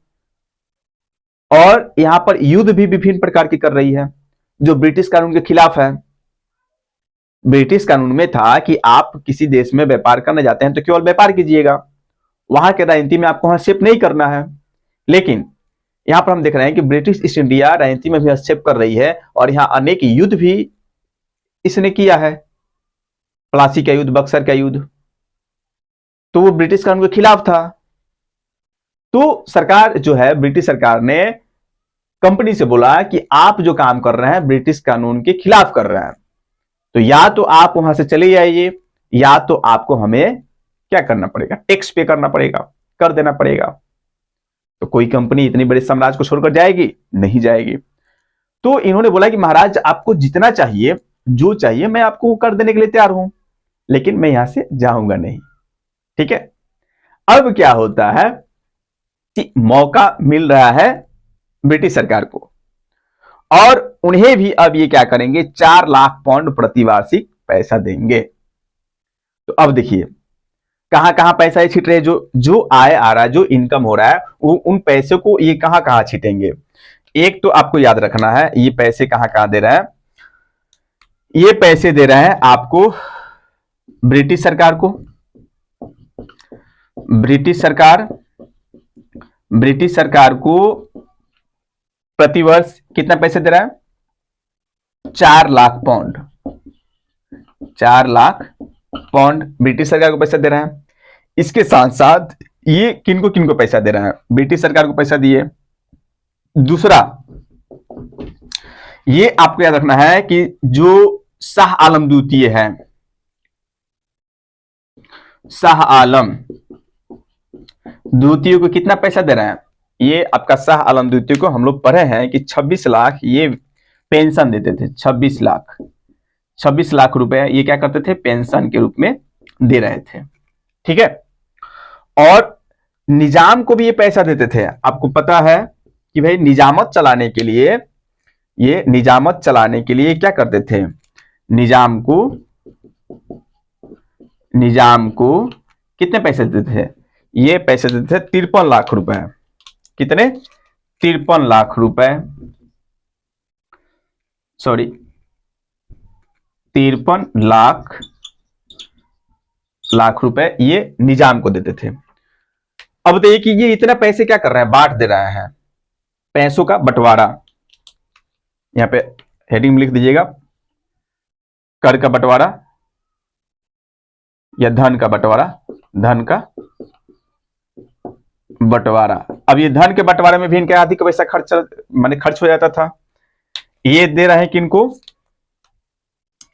और यहां पर युद्ध भी विभिन्न प्रकार की कर रही है जो ब्रिटिश कानून के खिलाफ है। ब्रिटिश कानून में था कि आप किसी देश में व्यापार करने जाते हैं तो केवल व्यापार कीजिएगा, वहां के राजनीति में आपको हस्तक्षेप नहीं करना है। लेकिन यहां पर हम देख रहे हैं कि ब्रिटिश ईस्ट इंडिया राजनीति में भी हस्तक्षेप कर रही है और यहां अनेक युद्ध भी इसने किया है, प्लासी का युद्ध, बक्सर का युद्ध, तो वो ब्रिटिश कानून के खिलाफ था। तो सरकार जो है, ब्रिटिश सरकार ने कंपनी से बोला कि आप जो काम कर रहे हैं ब्रिटिश कानून के खिलाफ कर रहे हैं, तो या तो आप वहां से चले जाइए या तो आपको हमें क्या करना पड़ेगा, टैक्स पे करना पड़ेगा, कर देना पड़ेगा। तो कोई कंपनी इतनी बड़े साम्राज्य को छोड़कर जाएगी? नहीं जाएगी। तो इन्होंने बोला कि महाराज आपको जितना चाहिए, जो चाहिए मैं आपको कर देने के लिए तैयार हूं, लेकिन मैं यहां से जाऊंगा नहीं। ठीक है, अब क्या होता है कि मौका मिल रहा है ब्रिटिश सरकार को, और उन्हें भी अब ये क्या करेंगे, 4 लाख पाउंड प्रतिवार्षिक पैसा देंगे। तो अब देखिए कहां कहां पैसा ये छिट रहे, जो आय आ रहा है, जो इनकम हो रहा है, वो उन पैसे को ये कहां कहां छिटेंगे। एक तो आपको याद रखना है ये पैसे कहां कहां दे रहे हैं। ये पैसे दे रहे हैं आपको ब्रिटिश सरकार को, ब्रिटिश सरकार को प्रतिवर्ष कितना पैसे दे रहा है, 4 lakh pound, 4 lakh pound British सरकार को पैसा दे रहा है। इसके साथ साथ ये किनको किनको पैसा दे रहा है, ब्रिटिश सरकार को पैसा दिए। दूसरा ये आपको याद रखना है कि जो शाह आलम द्वितीय है, शाह आलम द्वितीय को कितना पैसा दे रहे हैं, ये आपका शाह आलम द्वितीय को हम लोग पढ़े हैं कि 26 लाख ये पेंशन देते थे। 26 लाख रुपए ये क्या करते थे, पेंशन के रूप में दे रहे थे। ठीक है, और निजाम को भी ये पैसा देते थे। आपको पता है कि भाई निजामत चलाने के लिए, ये निजामत चलाने के लिए क्या करते थे, निजाम को कितने पैसे देते थे, ये पैसे देते थे 53 लाख रुपए। कितने, 53 लाख रुपए, सॉरी 53 लाख रुपए ये निजाम को देते थे। अब बताइए कि ये इतना पैसे क्या कर रहे हैं, बांट दे रहे हैं, पैसों का बंटवारा। यहां पे हेडिंग में लिख दीजिएगा, कर का बंटवारा या धन का बंटवारा, धन का बंटवारा। अब ये धन के बंटवारे में भी इनका अधिक पैसा खर्च हो जाता था। ये दे रहे हैं किनको,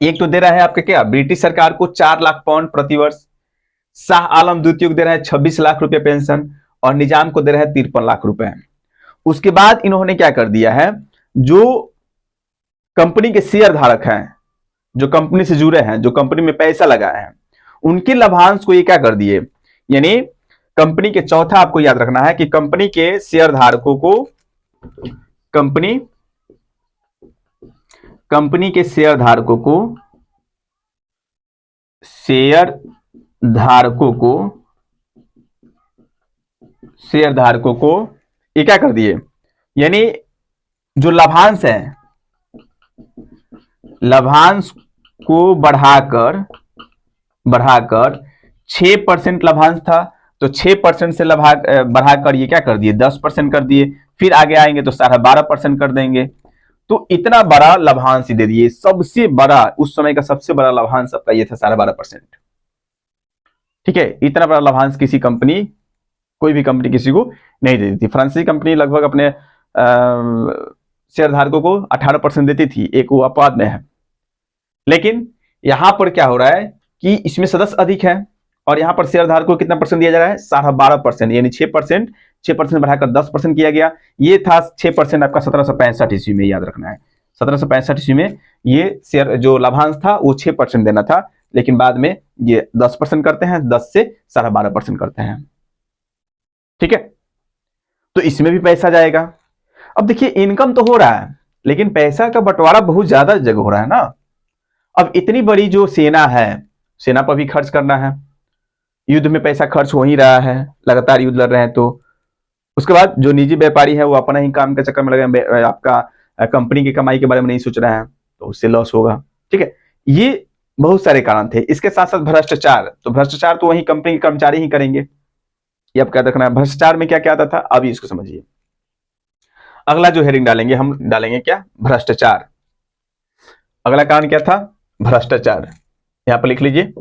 एक तो दे रहा है आपके क्या, ब्रिटिश सरकार को 4 लाख पाउंड प्रतिवर्ष, शाह आलम द्वितीय को दे रहे हैं 26 लाख रुपए पेंशन, और निजाम को दे रहे हैं 53 लाख रुपए। उसके बाद इन्होंने क्या कर दिया है, जो कंपनी के शेयर धारक हैं, जो कंपनी से जुड़े हैं, जो कंपनी में पैसा लगाए हैं, उनके लाभांश को ये क्या कर दिए, यानी कंपनी के, चौथा आपको याद रखना है कि कंपनी के शेयर धारकों को, कंपनी के शेयर धारकों को ये क्या कर दिए, यानी जो लाभांश है, लाभांश को बढ़ाकर 6% लाभांश था, तो 6% से बढ़ाकर ये क्या कर दिए, 10% कर दिए। फिर आगे आएंगे तो 12.5% कर देंगे। तो इतना बड़ा लाभांश दे दिए, सबसे बड़ा, उस समय का सबसे बड़ा लाभांश आपका ये था 12.5%। ठीक है, इतना बड़ा लाभांश किसी कंपनी, कोई भी कंपनी किसी को नहीं देती थी। फ्रांसीसी कंपनी लगभग अपने शेयर धारकों को 18% देती थी, एक वो अपवाद में है। लेकिन यहां पर क्या हो रहा है कि इसमें सदस्य अधिक है, और यहां पर शेयर धारकों को कितना परसेंट दिया जा रहा है, 12.5%, यानी 6% बढ़ाकर 10% किया गया। ये था 6% आपका 1765 ईस्वी में, याद रखना है 1765 ईस्वी में ये शेयर जो लाभांश था वो 6% देना था, लेकिन बाद में ये 10% करते हैं, 10 से 12.5% करते हैं। ठीक है, तो इसमें भी पैसा जाएगा। अब देखिए इनकम तो हो रहा है, लेकिन पैसा का बंटवारा बहुत ज्यादा जगह हो रहा है ना। अब इतनी बड़ी जो सेना है, सेना पर भी खर्च करना है, युद्ध में पैसा खर्च हो ही रहा है, लगातार युद्ध लड़ रहे हैं। तो उसके बाद जो निजी व्यापारी है वो अपना ही काम के चक्कर में लगे, आपका कंपनी की कमाई के बारे में नहीं सोच रहे हैं, तो उससे लॉस होगा। ठीक है, ये बहुत सारे कारण थे। इसके साथ साथ भ्रष्टाचार, तो भ्रष्टाचार तो वही कंपनी के कर्मचारी ही करेंगे। ये आप क्या रखना है, भ्रष्टाचार में क्या क्या आता था, अभी इसको समझिए। अगला जो हेडिंग डालेंगे, हम डालेंगे क्या, भ्रष्टाचार। अगला कारण क्या था, भ्रष्टाचार। यहां पर लिख लीजिए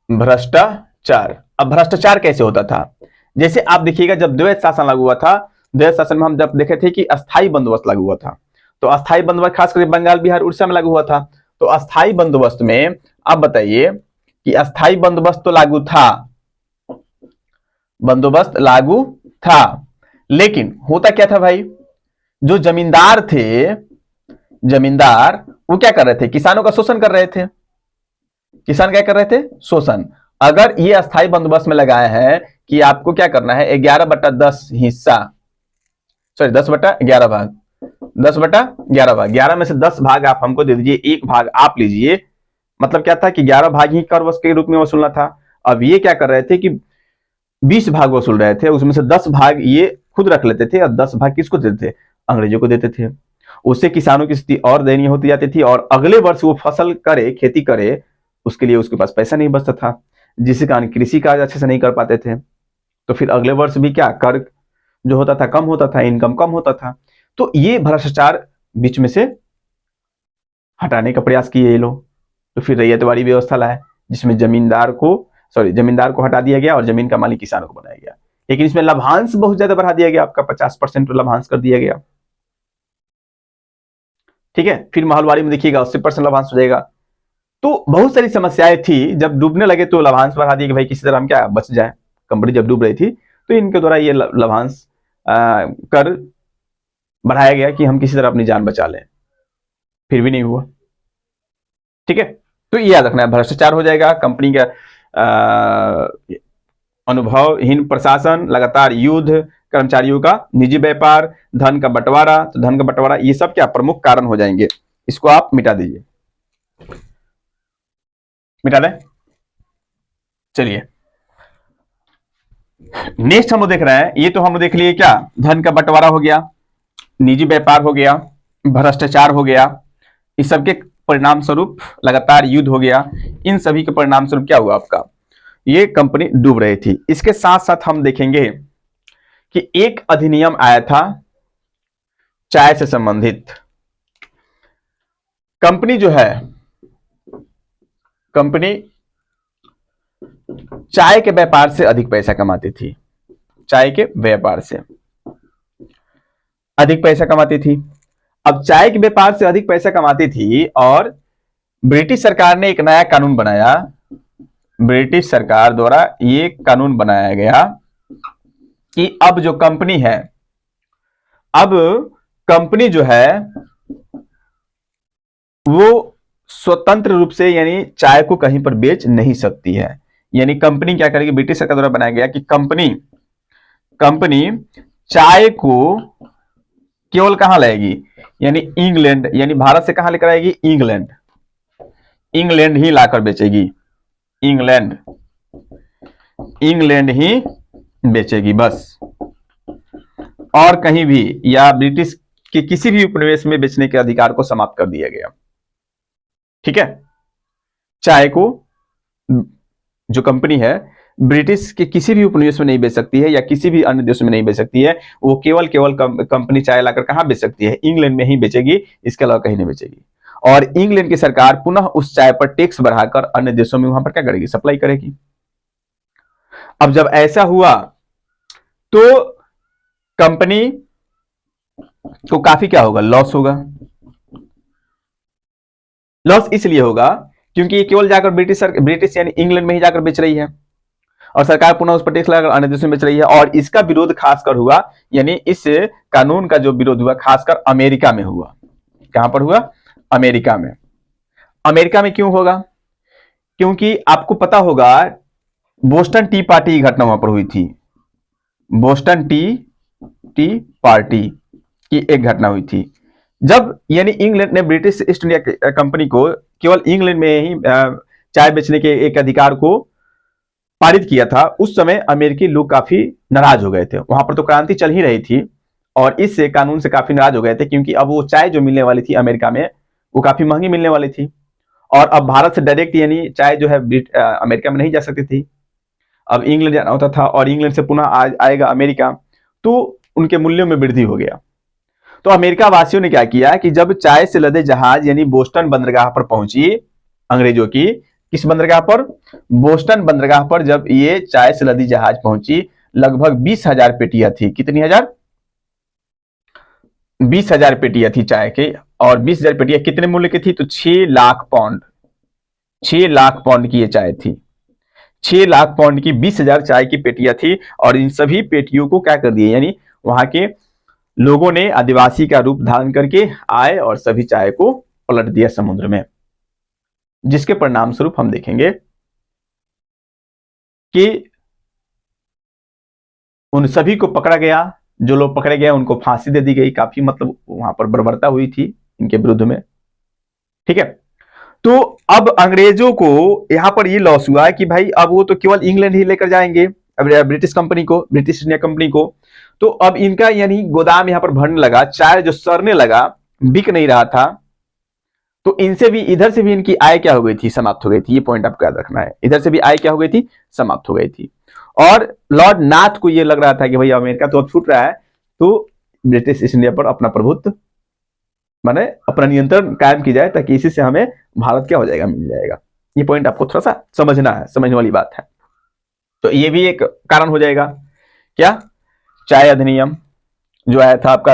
भ्रष्टाचार। अब भ्रष्टाचार कैसे होता था, जैसे आप देखिएगा जब द्वैत शासन लागू हुआ था, द्वैत शासन में हम जब देखे थे कि अस्थायी बंदोबस्त लागू हुआ था, तो अस्थायी बंदोबस्त खास करके बंगाल, बिहार, उड़ीसा में लागू हुआ था। तो अस्थायी बंदोबस्त में आप बताइए कि अस्थायी बंदोबस्त तो लागू था, बंदोबस्त लागू था, लेकिन होता क्या था भाई, जो जमींदार थे, जमींदार वो क्या कर रहे थे, किसानों का शोषण कर रहे थे। किसान क्या कर रहे थे, शोषण। अगर ये अस्थायी बंदोबस्त में लगाया है कि आपको क्या करना है, 11/10 हिस्सा, सॉरी 10/11 भाग, 10/11 भाग, 11 में से 10 भाग आप हमको दे दीजिए, 1 भाग आप लीजिए। मतलब क्या था कि 11 भाग ही कर के रूप में वसूलना था। अब ये क्या कर रहे थे कि 20 भाग वसूल रहे थे, उसमें से 10 भाग ये खुद रख लेते थे, और 10 भाग किसको देते थे, अंग्रेजों को देते थे। उससे किसानों की स्थिति और दयनीय होती जाती थी, और अगले वर्ष वो फसल करे, खेती करे, उसके लिए उसके पास पैसा नहीं बचता था, जिसके कारण कृषि कार्य अच्छे से नहीं कर पाते थे। तो फिर अगले वर्ष भी क्या, कर जो होता था कम होता था, इनकम कम होता था। तो ये भ्रष्टाचार बीच में से हटाने का प्रयास किए ये लोग। तो फिर रैयतवाड़ी व्यवस्था लाए, जिसमें जमींदार को हटा दिया गया और जमीन का मालिक किसानों को बनाया गया। लेकिन इसमें लाभांश बहुत ज्यादा बढ़ा दिया गया, आपका 50% लाभांश कर दिया गया। ठीक है, फिर महलवाड़ी में देखिएगा 80% लाभांश हो जाएगा। तो बहुत सारी समस्याएं थी, जब डूबने लगे तो लाभांश बढ़ा दिया कि भाई किसी तरह हम क्या बच जाए। कंपनी जब डूब रही थी तो इनके द्वारा ये लाभांश कर बढ़ाया गया कि हम किसी तरह अपनी जान बचा लें, फिर भी नहीं हुआ। ठीक है, तो ये याद रखना है, भ्रष्टाचार हो जाएगा, कंपनी का अनुभवहीन प्रशासन, लगातार युद्ध, कर्मचारियों का निजी व्यापार, धन का बंटवारा, तो धन का बंटवारा, ये सब क्या प्रमुख कारण हो जाएंगे। इसको आप मिटा दीजिए, मिटा दें। चलिए नेक्स्ट हम लोग देख रहे हैं, ये तो हम लोग देख लिए क्या, धन का बंटवारा हो गया, निजी व्यापार हो गया, भ्रष्टाचार हो गया, इस सब के परिणाम स्वरूप लगातार युद्ध हो गया। इन सभी के परिणाम स्वरूप क्या हुआ आपका, ये कंपनी डूब रही थी। इसके साथ साथ हम देखेंगे कि एक अधिनियम आया था चाय से संबंधित। कंपनी जो है, कंपनी चाय के व्यापार से अधिक पैसा कमाती थी, चाय के व्यापार से अधिक पैसा कमाती थी। अब चाय के व्यापार से अधिक पैसा कमाती थी और ब्रिटिश सरकार ने एक नया कानून बनाया, ब्रिटिश सरकार द्वारा ये कानून बनाया गया कि अब जो कंपनी है, अब कंपनी जो है वो स्वतंत्र रूप से यानी चाय को कहीं पर बेच नहीं सकती है। यानी कंपनी क्या करेगी, ब्रिटिश सरकार द्वारा बनाया गया कि कंपनी चाय को केवल कहां लाएगी, यानी इंग्लैंड, यानी भारत से कहां लेकर आएगी, इंग्लैंड ही लाकर बेचेगी, इंग्लैंड ही बेचेगी बस, और कहीं भी या ब्रिटिश के किसी भी उपनिवेश में बेचने के अधिकार को समाप्त कर दिया गया। ठीक है, चाय को जो कंपनी है ब्रिटिश के किसी भी उपनिवेश में नहीं बेच सकती है या किसी भी अन्य देश में नहीं बेच सकती है, वो केवल कंपनी चाय लाकर कहां बेच सकती है, इंग्लैंड में ही बेचेगी, इसके अलावा कहीं नहीं बेचेगी। और इंग्लैंड की सरकार पुनः उस चाय पर टैक्स बढ़ाकर अन्य देशों में वहां पर क्या करेगी, सप्लाई करेगी। अब जब ऐसा हुआ तो कंपनी को काफी क्या होगा, लॉस होगा। लॉस इसलिए होगा क्योंकि ये केवल जाकर ब्रिटिश यानी इंग्लैंड में ही जाकर बेच रही है और सरकार पुनः उस पर टैक्स लगाकर अन्य देशों में बेच रही है। और इसका विरोध खासकर हुआ, यानी इस कानून का जो विरोध हुआ खासकर अमेरिका में हुआ। कहां पर हुआ, अमेरिका में। अमेरिका में क्यों होगा, क्योंकि आपको पता होगा बोस्टन टी पार्टी की घटना वहां पर हुई थी, बोस्टन टी पार्टी की एक घटना हुई थी, जब यानी इंग्लैंड ने ब्रिटिश ईस्ट इंडिया कंपनी को केवल इंग्लैंड में ही चाय बेचने के एक अधिकार को पारित किया था। उस समय अमेरिकी लोग काफी नाराज हो गए थे, वहां पर तो क्रांति चल ही रही थी और इस कानून से काफी नाराज हो गए थे, क्योंकि अब वो चाय जो मिलने वाली थी अमेरिका में वो काफी महंगी मिलने वाली थी और अब भारत से डायरेक्ट यानी चाय जो है अमेरिका में नहीं जा सकती थी, अब इंग्लैंड जाना होता था और इंग्लैंड से पुनः आएगा अमेरिका, तो उनके मूल्यों में वृद्धि हो गया। तो अमेरिका वासियों ने क्या किया कि जब चाय से लदे जहाज यानी बोस्टन बंदरगाह पर पहुंची अंग्रेजों की, किस बंदरगाह पर, बोस्टन बंदरगाह पर जब ये चाय से लदी जहाज पहुंची, लगभग 20,000 पेटियां थी। कितनी हजार, 20,000 पेटियां थी चाय के, और 20,000 पेटियां कितने मूल्य की थी, तो 6 लाख पाउंड, 6 लाख पाउंड की ये चाय थी, 6 लाख पाउंड की 20,000 चाय की पेटियां थी। और इन सभी पेटियों को क्या कर दिए, यानी वहां के लोगों ने आदिवासी का रूप धारण करके आए और सभी चाय को पलट दिया समुद्र में, जिसके परिणाम स्वरूप हम देखेंगे कि उन सभी को पकड़ा गया, जो लोग पकड़े गए उनको फांसी दे दी गई, काफी मतलब वहां पर बर्बरता हुई थी इनके विरुद्ध में। ठीक है, तो अब अंग्रेजों को यहां पर ये लॉस हुआ कि भाई अब वो तो केवल इंग्लैंड ही लेकर जाएंगे, अब ब्रिटिश कंपनी को, ब्रिटिश इंडिया कंपनी को, तो अब इनका यानी गोदाम यहां पर भरने लगा, चाय जो सड़ने लगा, बिक नहीं रहा था, तो इनसे भी, इधर से भी इनकी आय क्या हो गई थी, समाप्त हो गई थी। ये पॉइंट आपको याद रखना है, इधर से भी आय क्या हो गई थी, समाप्त हो गई थी। और लॉर्ड नाथ को यह लग रहा था कि भाई अमेरिका तो अब छूट रहा है, तो ब्रिटिश ईस्ट इंडिया पर अपना प्रभुत्व माने अपना नियंत्रण कायम की जाए, ताकि इसी से हमें भारत क्या हो जाएगा, मिल जाएगा। ये पॉइंट आपको थोड़ा सा समझना है, समझने वाली बात है। तो ये भी एक कारण हो जाएगा, क्या, चाय अधिनियम जो आया था आपका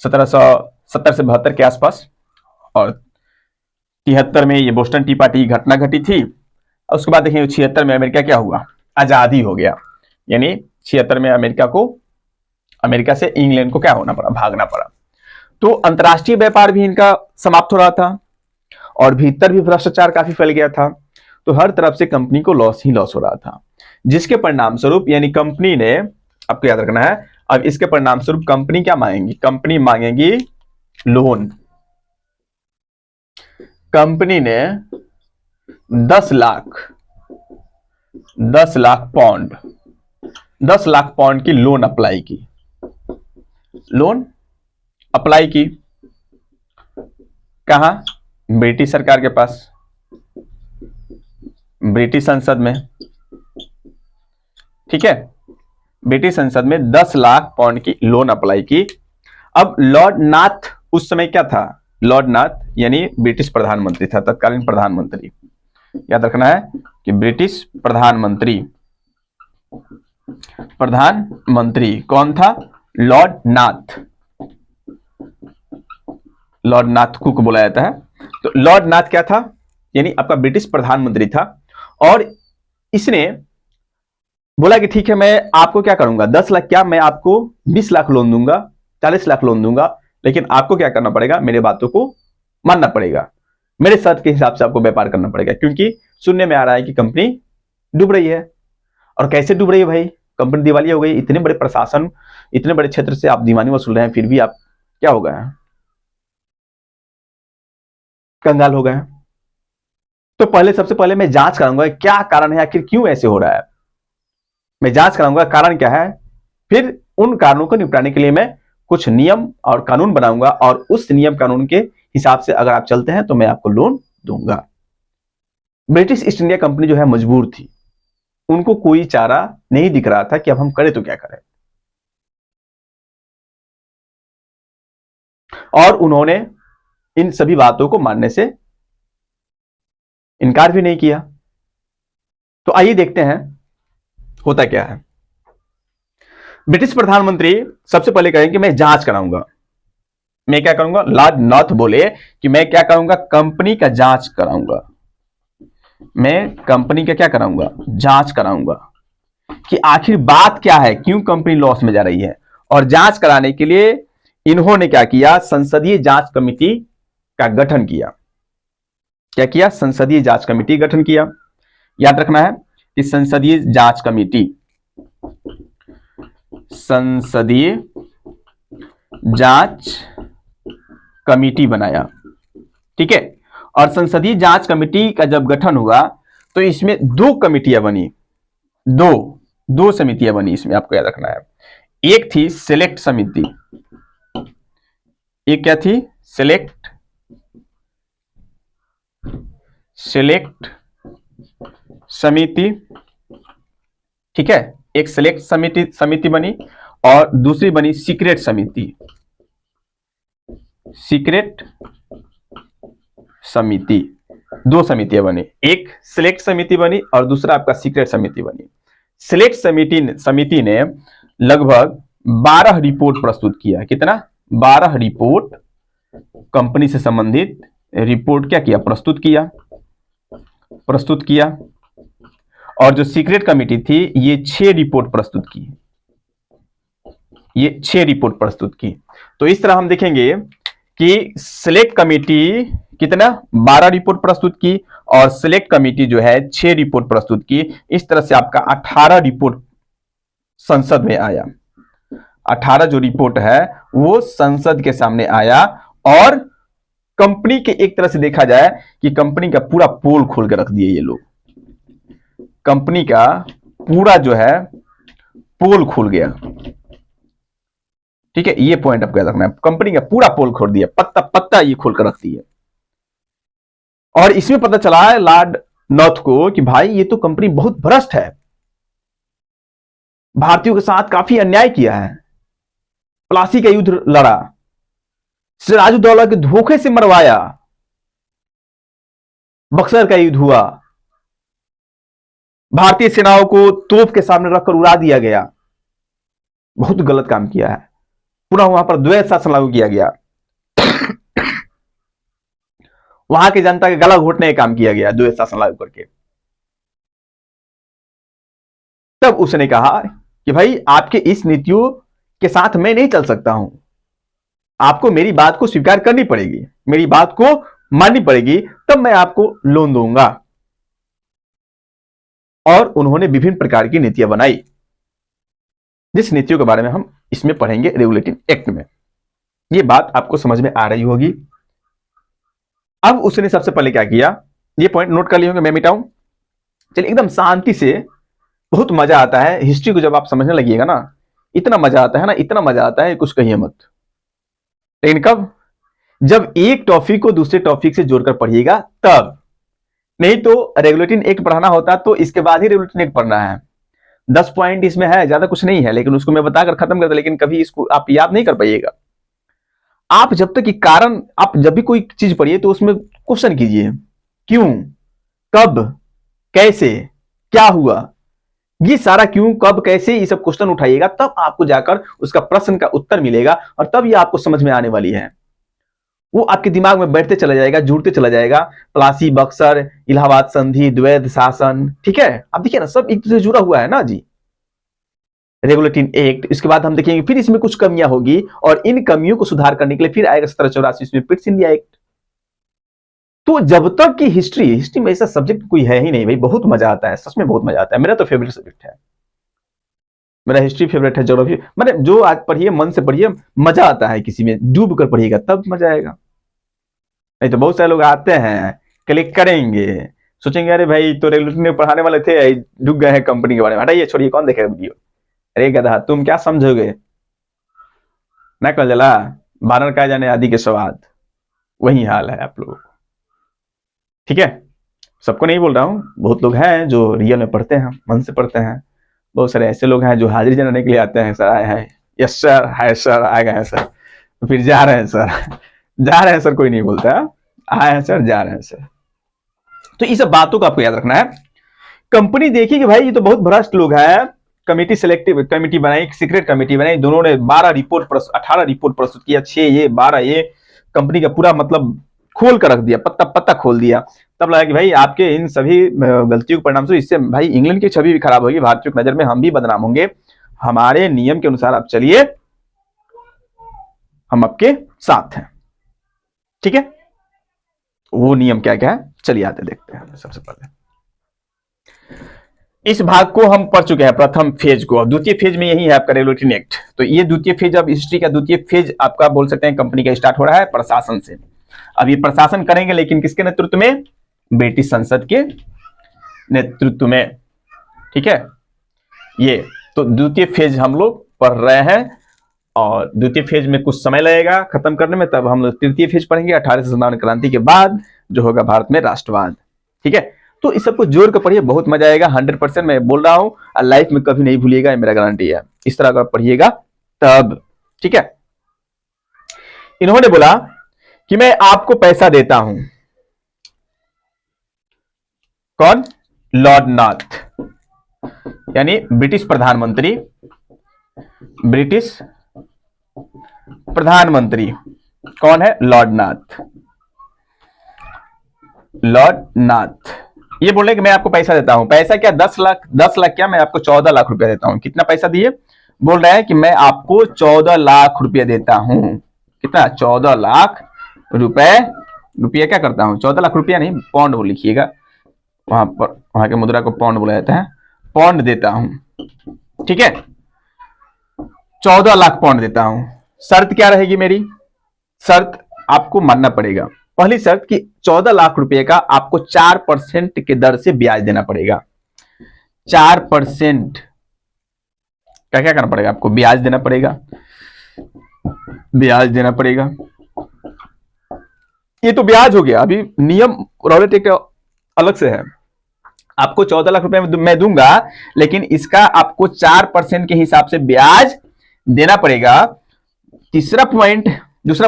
1770 से 72 के आसपास, और 73 में ये बोस्टन टी पार्टी की घटना घटी थी। और उसके बाद देखिए 76 में अमेरिका क्या हुआ, आजादी हो गया, यानी 76 में अमेरिका से इंग्लैंड को क्या होना पड़ा, भागना पड़ा। तो अंतर्राष्ट्रीय व्यापार भी इनका समाप्त हो रहा था और भीतर भी भ्रष्टाचार काफी फैल गया था। तो हर तरफ से कंपनी को लॉस ही लॉस हो रहा था, जिसके परिणाम स्वरूप यानी कंपनी ने, आपको याद रखना है, अब इसके परिणाम स्वरूप कंपनी क्या मांगेगी? कंपनी मांगेगी लोन। कंपनी ने 10 लाख पाउंड 10 लाख पाउंड की लोन अप्लाई की। लोन अप्लाई की कहां? ब्रिटिश सरकार के पास, ब्रिटिश संसद में। ठीक है, ब्रिटिश संसद में 10 लाख पाउंड की लोन अप्लाई की। अब लॉर्ड नाथ उस समय क्या था? लॉर्ड नाथ यानी ब्रिटिश प्रधानमंत्री था, तत्कालीन प्रधानमंत्री। याद रखना है कि ब्रिटिश प्रधानमंत्री कौन था? लॉर्ड नाथ। लॉर्ड नाथ को बोला जाता है। तो लॉर्ड नाथ क्या था? यानी आपका ब्रिटिश प्रधानमंत्री था। और इसने बोला कि ठीक है, मैं आपको क्या करूंगा, 10 लाख क्या, मैं आपको 20 लाख लोन दूंगा, 40 लाख लोन दूंगा, लेकिन आपको क्या करना पड़ेगा? मेरे बातों को मानना पड़ेगा, मेरे शर्त के हिसाब से आपको व्यापार करना पड़ेगा, क्योंकि सुनने में आ रहा है कि कंपनी डूब रही है। और कैसे डूब रही है भाई? कंपनी दिवालिया हो गई। इतने बड़े प्रशासन, इतने बड़े क्षेत्र से आप दीवानी वसूल रहे हैं, फिर भी आप क्या हो गए? कंगाल हो गए। तो सबसे पहले मैं जांच कराऊंगा क्या कारण है, आखिर क्यों ऐसे हो रहा है। मैं जांच कराऊंगा कारण क्या है, फिर उन कारणों को निपटाने के लिए मैं कुछ नियम और कानून बनाऊंगा, और उस नियम कानून के हिसाब से अगर आप चलते हैं तो मैं आपको लोन दूंगा। ब्रिटिश ईस्ट इंडिया कंपनी जो है मजबूर थी, उनको कोई चारा नहीं दिख रहा था कि अब हम करें तो क्या करें। और उन्होंने इन सभी बातों को मानने से इनकार भी नहीं किया। तो आइए देखते हैं होता क्या है। ब्रिटिश प्रधानमंत्री सबसे पहले कहें कि मैं जांच कराऊंगा। मैं क्या करूंगा? लॉर्ड नॉर्थ बोले कि मैं क्या करूंगा? कंपनी का जांच कराऊंगा। मैं कंपनी का क्या कराऊंगा? जांच कराऊंगा कि आखिर बात क्या है, क्यों कंपनी लॉस में जा रही है। और जांच कराने के लिए इन्होंने क्या किया? संसदीय जांच कमेटी का गठन किया। क्या किया? संसदीय जांच कमेटी गठन किया। याद रखना है कि संसदीय जांच कमेटी, संसदीय जांच कमेटी बनाया। ठीक है, और संसदीय जांच कमेटी का जब गठन हुआ तो इसमें 2 कमेटियां बनी, दो समितियां बनी इसमें, आपको याद रखना है। एक थी सिलेक्ट समिति, एक क्या थी? सिलेक्ट समिति। ठीक है, एक सिलेक्ट समिति बनी और दूसरी बनी सीक्रेट समिति। सीक्रेट समिति, 2 समितियां बनी, एक सिलेक्ट समिति बनी और दूसरा आपका सीक्रेट समिति बनी। सिलेक्ट समिति ने लगभग 12 रिपोर्ट प्रस्तुत किया। कितना? 12 रिपोर्ट, कंपनी से संबंधित रिपोर्ट क्या किया? प्रस्तुत किया। और जो सीक्रेट कमेटी थी ये 6 रिपोर्ट प्रस्तुत की। तो इस तरह हम देखेंगे कि सिलेक्ट कमेटी कितना? 12 रिपोर्ट प्रस्तुत की और सिलेक्ट कमेटी जो है 6 रिपोर्ट प्रस्तुत की। इस तरह से आपका 18 रिपोर्ट संसद में आया। 18 जो रिपोर्ट है वो संसद के सामने आया। और कंपनी के एक तरह से देखा जाए कि कंपनी का पूरा पोल खोल के रख दिए ये लोग। कंपनी का पूरा जो है पोल खुल गया। ठीक है, ये पॉइंट आपको याद रखना है। कंपनी का पूरा पोल खोल दिया, पत्ता पत्ता ये खोल कर रख दिया। और इसमें पता चला है लॉर्ड नॉर्थ को कि भाई ये तो कंपनी बहुत भ्रष्ट है, भारतीयों के साथ काफी अन्याय किया है, प्लासी का युद्ध लड़ा, सिराजुद्दौला के धोखे से मरवाया, बक्सर का युद्ध हुआ, भारतीय सेनाओं को तोप के सामने रखकर उड़ा दिया गया, बहुत गलत काम किया है। पुनः वहां पर द्वैत शासन लागू किया गया, वहां की जनता के गला घोटने का काम किया गया द्वैत शासन लागू करके। तब उसने कहा कि भाई आपके इस नीतियों के साथ मैं नहीं चल सकता हूं, आपको मेरी बात को स्वीकार करनी पड़ेगी, मेरी बात को माननी पड़ेगी, तब मैं आपको लोन दूंगा। और उन्होंने विभिन्न प्रकार की नीतियां बनाई, जिस नीतियों के बारे में हम इसमें पढ़ेंगे रेगुलेटिंग एक्ट में। ये बात आपको समझ में आ रही होगी। अब उसने सबसे पहले क्या किया, ये पॉइंट नोट कर लिए होंगे, मैं मिटाऊं। चलिए एकदम शांति से, बहुत मजा आता है हिस्ट्री को जब आप समझने लगिएगा ना, इतना मजा आता है ना, इतना मजा आता है कुछ कहिए मत। लेकिन कब, जब एक टॉपिक को दूसरे टॉपिक से जोड़कर पढ़िएगा तब। नहीं तो रेगुलेटिंग एक्ट पढ़ाना होता तो इसके बाद ही रेगुलेटिंग एक्ट पढ़ना है। 10 पॉइंट इसमें है, ज्यादा कुछ नहीं है, लेकिन उसको मैं बताकर खत्म कर दे, लेकिन कभी इसको आप याद नहीं कर पाइएगा। आप जब तक कि कारण, आप जब भी कोई चीज पढ़िए तो उसमें क्वेश्चन कीजिए, क्यों, कब, कैसे, क्या हुआ, ये सारा क्यों, कब, कैसे, ये सब क्वेश्चन उठाइएगा, तब आपको जाकर उसका प्रश्न का उत्तर मिलेगा, और तब ये आपको समझ में आने वाली है। वो आपके दिमाग में बैठते चला जाएगा, जुड़ते चला जाएगा। प्लासी, बक्सर, इलाहाबाद संधि, द्वैध शासन, ठीक है, आप देखिए ना, सब एक दूसरे से जुड़ा हुआ है ना जी। रेगुलेटिंग एक्ट, इसके बाद हम देखेंगे फिर इसमें कुछ कमियां होगी, और इन कमियों को सुधार करने के लिए फिर आएगा 1784 में पिट्स इंडिया एक्ट। तो जब तक की हिस्ट्री में ऐसा सब्जेक्ट कोई है ही नहीं भाई, बहुत मजा आता है, सच में बहुत मजा आता है। मेरा तो फेवरेट सब्जेक्ट है, मेरा हिस्ट्री फेवरेट है, ज्योग्राफी, मैंने जो आज पढ़िए मन से पढ़िए, मजा आता है, किसी में डूब कर पढ़िएगा तब मजा आएगा। नहीं तो बहुत सारे लोग आते हैं, क्लिक करेंगे, सोचेंगे अरे भाई तो रेगुलेटिंग में पढ़ाने वाले थे, डूब गए हैं कंपनी के बारे में, हटाइए छोड़िए, कौन देखेगा वीडियो। अरे गधा, तुम क्या समझोगे ना, कल जला बानर का जाने आदि के स्वाद, वही हाल है आप लोगों को, ठीक है। सबको नहीं बोल रहा हूं, बहुत लोग हैं जो रियल में पढ़ते हैं, मन से पढ़ते हैं। बहुत सारे ऐसे लोग हैं जो हाजिरी जनाने के लिए आते हैं, सर आए हैं, यस सर, हाय सर, आ गए हैं सर, फिर जा रहे हैं सर, जा रहे हैं सर, कोई नहीं बोलता, आए हैं सर, जा रहे हैं सर। तो इस सब बातों को आपको याद रखना है। कंपनी देखी कि भाई ये तो बहुत भ्रष्ट लोग हैं, कमेटी सेलेक्टिव कमेटी बनाई, सीक्रेट कमेटी बनाई, दोनों ने 18 रिपोर्ट प्रस्तुत किया, 6 ये 12 ये, कंपनी का पूरा मतलब खोल कर रख दिया, पत्ता पत्ता खोल दिया। तब लगा कि भाई आपके इन सभी गलतियों के परिणाम से इससे भाई इंग्लैंड की छवि भी खराब होगी, भारतीयों की नजर में हम भी बदनाम होंगे, हमारे नियम के अनुसार आप चलिए, हम आपके साथ हैं, ठीक है। वो नियम क्या क्या है, चलिए आते देखते हैं। सबसे पहले इस भाग को हम पढ़ चुके हैं, प्रथम फेज को। द्वितीय फेज में यही है आपका रेगुलेटिंग एक्ट। तो ये द्वितीय फेज, अब हिस्ट्री का द्वितीय फेज आपका बोल सकते हैं कंपनी का स्टार्ट हो रहा है प्रशासन से। अब ये प्रशासन करेंगे, लेकिन किसके नेतृत्व में, ब्रिटिश संसद के नेतृत्व में, ठीक है। ये तो द्वितीय फेज हम लोग पढ़ रहे हैं, और द्वितीय फेज में कुछ समय लगेगा खत्म करने में, तब हम लोग तृतीय फेज पढ़ेंगे 1857 क्रांति के बाद, जो होगा भारत में राष्ट्रवाद, ठीक है। तो इस सबको जोड़ कर पढ़िए, बहुत मजा आएगा, 100% मैं बोल रहा हूं, और लाइफ में कभी नहीं भूलिएगा, मेरा गारंटी है। इस तरह अगर पढ़िएगा तब, ठीक है। इन्होंने बोला कि मैं आपको पैसा देता हूं, कौन, लॉर्ड नॉर्थ, यानी ब्रिटिश प्रधानमंत्री, ब्रिटिश प्रधानमंत्री कौन है, लॉर्ड नॉर्थ। लॉर्ड नॉर्थ ये बोल रहे कि मैं आपको पैसा देता हूं, पैसा क्या, 10 लाख क्या, मैं आपको 14 लाख रुपया देता हूं। कितना पैसा दिए, बोल रहा है कि मैं आपको 14 लाख रुपया देता हूं। कितना, 14 लाख रुपया क्या करता हूं, 14 लाख रुपया नहीं, पौंड वो लिखिएगा, वहां पर वहां के मुद्रा को पौंड बोला जाता है, पौंड देता हूं, ठीक है। 14 लाख पौंड देता हूं। शर्त क्या रहेगी मेरी, शर्त आपको मानना पड़ेगा, पहली शर्त कि 14 लाख रुपए का आपको 4% के दर से ब्याज देना पड़ेगा। 4% क्या क्या करना पड़ेगा आपको, ब्याज देना पड़ेगा, ब्याज देना पड़ेगा। ये तो ब्याज हो गया, अभी नियम रॉयल्टी एक्ट अलग से है। आपको 14 लाख रुपए मैं दूंगा, लेकिन इसका आपको 4% के हिसाब से ब्याज देना पड़ेगा। दूसरा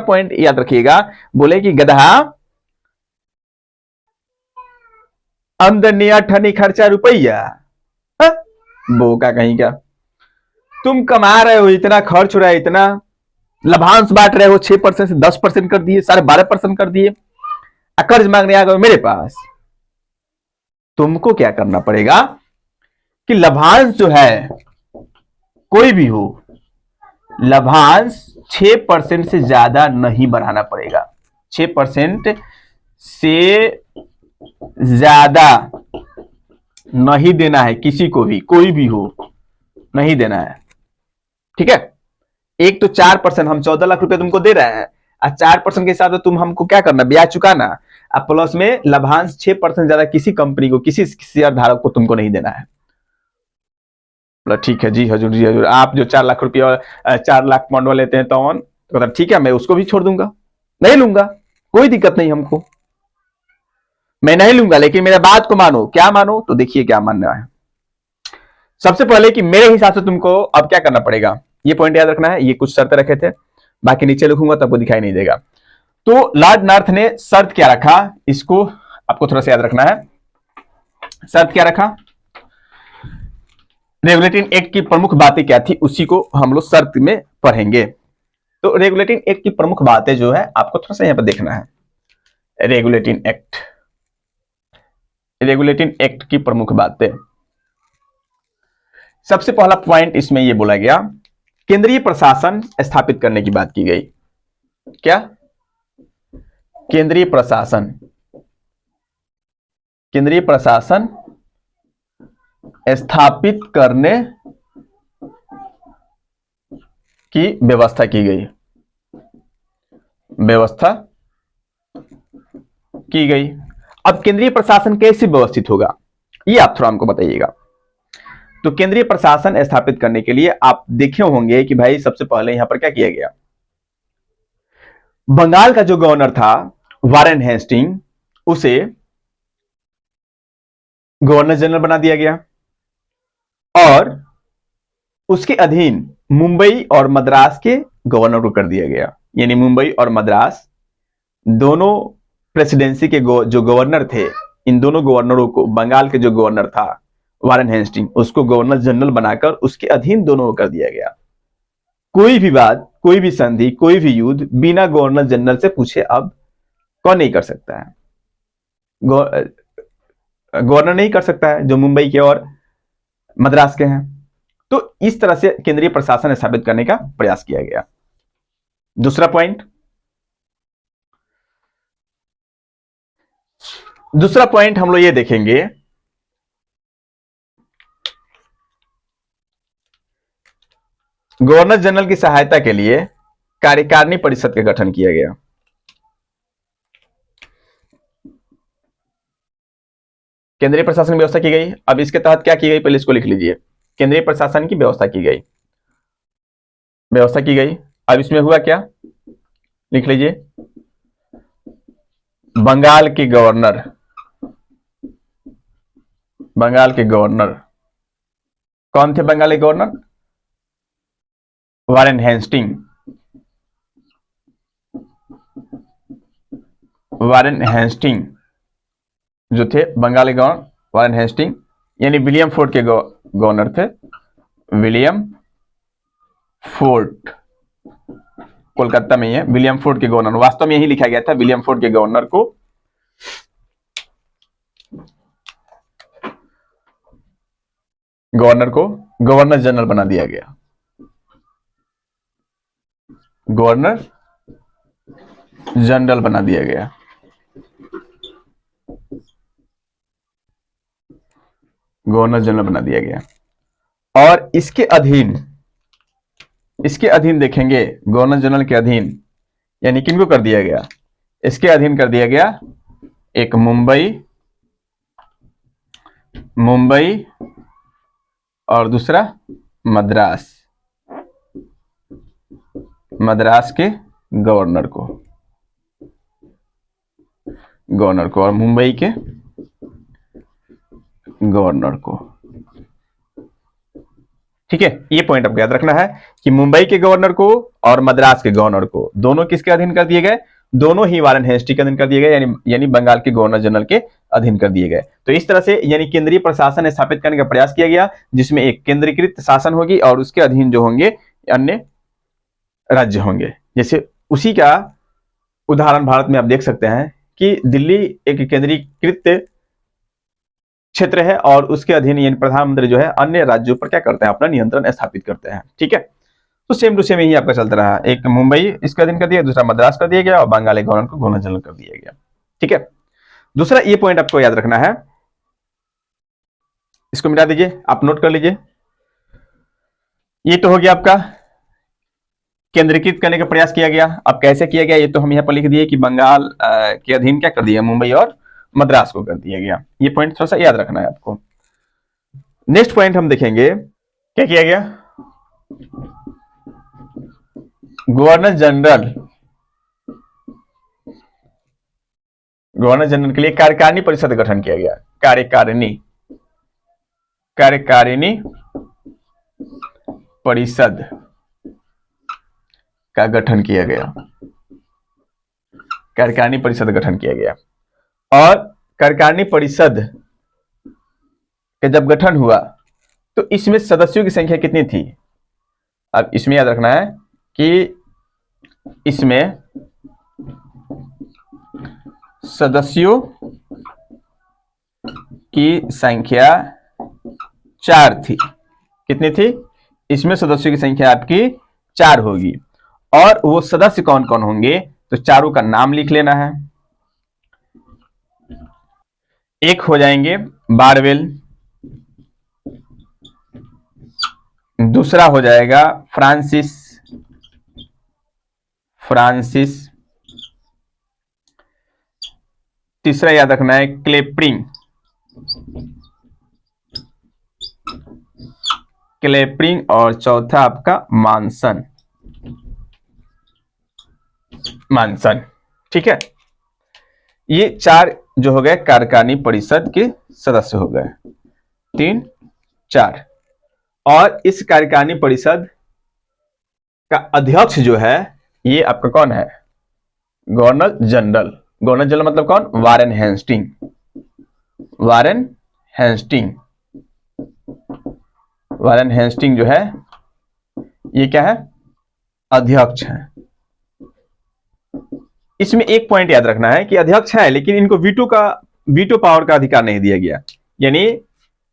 पॉइंट याद रखिएगा, बोले कि गधा आमदनी अठनी खर्चा रुपया, बोका कहीं का, तुम कमा रहे हो इतना, खर्च हो रहा है इतना, लाभांश बांट रहे हो 6% से 10% कर दिए, 12.5% कर दिए, कर्ज मांगने आ गए मेरे पास। तुमको क्या करना पड़ेगा कि लाभांश जो है, कोई भी हो, लाभांश 6% से ज्यादा नहीं बढ़ाना पड़ेगा। 6% से ज्यादा नहीं देना है किसी को भी, कोई भी हो, नहीं देना है। ठीक है, एक तो 4% हम 14 लाख रुपए तुमको दे रहे हैं, और 4% के हिसाब से तुम हमको क्या करना, ब्याज चुकाना, अब प्लस में लाभांश 6% ज्यादा किसी कंपनी को, किसी शेयर धारक को तुमको नहीं देना है। ठीक है जी हजूर, जी हजूर, आप जो 4 लाख रुपया 4 लाख पाउंड लेते हैं तो ठीक है, मैं उसको भी छोड़ दूंगा, नहीं लूंगा, कोई दिक्कत नहीं हमको, मैं नहीं लूंगा, लेकिन मेरा बात को मानो। क्या मानो, तो देखिए क्या मानना है। सबसे पहले कि मेरे हिसाब से तुमको अब क्या करना पड़ेगा, ये पॉइंट याद रखना है। ये कुछ शर्त रखे थे, बाकी नीचे लिखूंगा तब वो दिखाई नहीं देगा। तो लॉर्ड नॉर्थ ने शर्त क्या रखा, इसको आपको थोड़ा सा याद रखना है। शर्त क्या रखा, रेगुलेटिंग एक्ट की प्रमुख बातें क्या थी, उसी को हम लोग शर्त में पढ़ेंगे। तो रेगुलेटिंग एक्ट की प्रमुख बातें जो है आपको थोड़ा सा यहां पर देखना है। रेगुलेटिंग एक्ट, रेगुलेटिंग एक्ट की प्रमुख बातें। सबसे पहला पॉइंट इसमें यह बोला गया, केंद्रीय प्रशासन स्थापित करने की बात की गई। क्या, केंद्रीय प्रशासन, केंद्रीय प्रशासन स्थापित करने की व्यवस्था की गई, व्यवस्था की गई। अब केंद्रीय प्रशासन कैसे व्यवस्थित होगा, ये आप थोड़ा हमको बताइएगा। तो केंद्रीय प्रशासन स्थापित करने के लिए आप देखे होंगे कि भाई सबसे पहले यहां पर क्या किया गया, बंगाल का जो गवर्नर था वारेन हेस्टिंग, उसे गवर्नर जनरल बना दिया गया, और उसके अधीन मुंबई और मद्रास के गवर्नर को कर दिया गया। यानी मुंबई और मद्रास दोनों प्रेसिडेंसी के जो गवर्नर थे, इन दोनों गवर्नरों को, बंगाल के जो गवर्नर था वारेन हेस्टिंग, उसको गवर्नर जनरल बनाकर उसके अधीन दोनों को कर दिया गया। कोई भी बात, कोई भी संधि, कोई भी युद्ध बिना गवर्नर जनरल से पूछे अब कौन नहीं कर सकता है, गवर्नर नहीं कर सकता है जो मुंबई के और मद्रास के हैं। तो इस तरह से केंद्रीय प्रशासन स्थापित करने का प्रयास किया गया। दूसरा पॉइंट, दूसरा पॉइंट हम लोग ये देखेंगे, गवर्नर जनरल की सहायता के लिए कार्यकारिणी परिषद का गठन किया गया। केंद्रीय प्रशासन की व्यवस्था की गई। अब इसके तहत क्या की गई, पहले इसको लिख लीजिए। केंद्रीय प्रशासन की व्यवस्था की गई, व्यवस्था की गई। अब इसमें हुआ क्या, लिख लीजिए, बंगाल के गवर्नर, बंगाल के गवर्नर कौन थे, Bengali governor Warren Hastings, Warren Hastings जो थे बंगाली गवर्नर, वारेन हेस्टिंग यानी विलियम फोर्ट के गवर्नर थे, विलियम फोर्ट, कोलकाता में ही है, विलियम फोर्ट के गवर्नर, वास्तव में यही लिखा गया था, विलियम फोर्ट के गवर्नर को गवर्नर जनरल बना दिया गया, गवर्नर जनरल बना दिया गया। गवर्नर जनरल बना दिया गया, और इसके अधीन देखेंगे, गवर्नर जनरल के अधीन यानी किनको कर दिया गया, इसके अधीन कर दिया गया एक मुंबई और दूसरा मद्रास के गवर्नर को, और मुंबई के गवर्नर को। ठीक है, ये पॉइंट आपको याद रखना है कि मुंबई के गवर्नर को और मद्रास के गवर्नर को दोनों किसके अधीन कर दिए गए, दोनों ही वारेन हेस्टिंग के अधीन कर दिए गए, यानी बंगाल के गवर्नर जनरल के अधीन कर दिए गए। तो इस तरह से यानी केंद्रीय प्रशासन स्थापित करने का प्रयास किया गया, जिसमें एक केंद्रीकृत शासन होगी और उसके अधीन जो होंगे अन्य राज्य होंगे। जैसे उसी का उदाहरण भारत में आप देख सकते हैं कि दिल्ली एक केंद्रीकृत क्षेत्र है और उसके अधीन यानी प्रधानमंत्री जो है अन्य राज्यों पर क्या करते हैं, अपना नियंत्रण स्थापित करते हैं। ठीक है, तो सेम टू सेम यही आपका चलता रहा, एक मुंबई इसका अधीन कर दिया, दूसरा मद्रास कर दिया गया और बंगाली गवर्नर को गवर्नर जनरल कर दिया गया। ठीक है, दूसरा ये पॉइंट आपको याद रखना है, इसको मिटा दीजिए, आप नोट कर लीजिए। ये तो हो गया आपका केंद्रीकृत करने का प्रयास किया गया। अब कैसे किया गया ये तो हम यहाँ पर लिख दिए कि बंगाल के अधीन क्या कर दिया, मुंबई और मद्रास को कर दिया गया। ये पॉइंट थोड़ा सा याद रखना है आपको। नेक्स्ट पॉइंट हम देखेंगे क्या किया गया, गवर्नर जनरल के लिए कार्यकारिणी परिषद गठन किया गया। कार्यकारिणी परिषद का गठन किया गया। कार्यकारिणी परिषद गठन किया गया और कार्यकारिणी परिषद का जब गठन हुआ तो इसमें सदस्यों की संख्या कितनी थी। अब इसमें याद रखना है कि इसमें सदस्यों की संख्या 4 थी। कितनी थी, इसमें सदस्यों की संख्या आपकी 4 होगी। और वो सदस्य कौन कौन होंगे, तो चारों का नाम लिख लेना है। एक हो जाएंगे बारवेल, दूसरा हो जाएगा फ्रांसिस, तीसरा याद रखना है क्लेपरिंग और चौथा आपका मानसन। ठीक है, ये 4 जो हो गए कार्यकारिणी परिषद के सदस्य हो गए, 3 4। और इस कार्यकारिणी परिषद का अध्यक्ष जो है ये आपका कौन है, गवर्नर जनरल मतलब कौन, वारेन हेस्टिंग जो है ये क्या है, अध्यक्ष है। इसमें एक पॉइंट याद रखना है कि अध्यक्ष है लेकिन इनको वीटो पावर का अधिकार नहीं दिया गया, यानी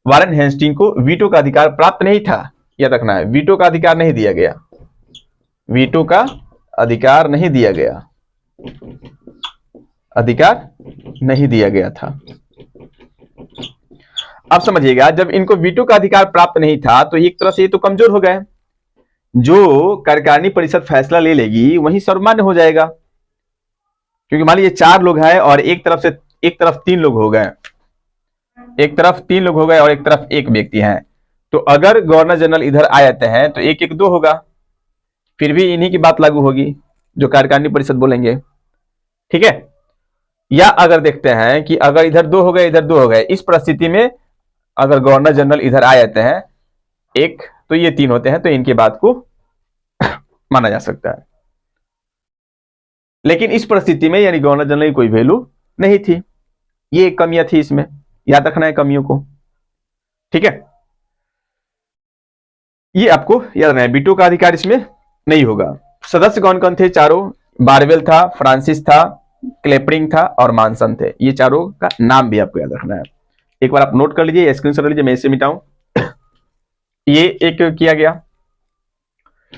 वारेन हेस्टिंग को वीटो का अधिकार प्राप्त नहीं था। याद रखना है, वीटो का अधिकार नहीं दिया गया था। अब समझिएगा, जब इनको वीटो का अधिकार प्राप्त नहीं था तो एक तरह से ये तो कमजोर हो गए। जो कार्यकारिणी परिषद फैसला ले लेगी वही सर्वमान्य हो जाएगा, क्योंकि मान लीजिए 4 लोग हैं और एक तरफ 3 लोग हो गए, और एक तरफ एक व्यक्ति है। तो अगर गवर्नर जनरल इधर आ जाते हैं तो 1-1-2 होगा, फिर भी इन्हीं की बात लागू होगी जो कार्यकारिणी परिषद बोलेंगे। ठीक है, या अगर देखते हैं कि अगर इधर 2 हो गए, इधर 2 हो गए, इस परिस्थिति में अगर गवर्नर जनरल इधर आ जाते हैं 1 तो ये 3 होते हैं, तो इनकी बात को माना जा सकता है। लेकिन इस परिस्थिति में यानी गवर्नर जनरल की कोई वैल्यू नहीं थी। ये एक कमियां थी, इसमें याद रखना है कमियों को। ठीक है, ये आपको याद रखना है, वीटो का अधिकार इसमें नहीं होगा। सदस्य कौन कौन थे, चारों, बारवेल था, फ्रांसिस था, क्लेपरिंग था और मानसन थे। ये चारों का नाम भी आपको याद रखना है। एक बार आप नोट कर लीजिए, स्क्रीनशॉट लीजिए, मैं इसे मिटाऊं। ये एक किया गया,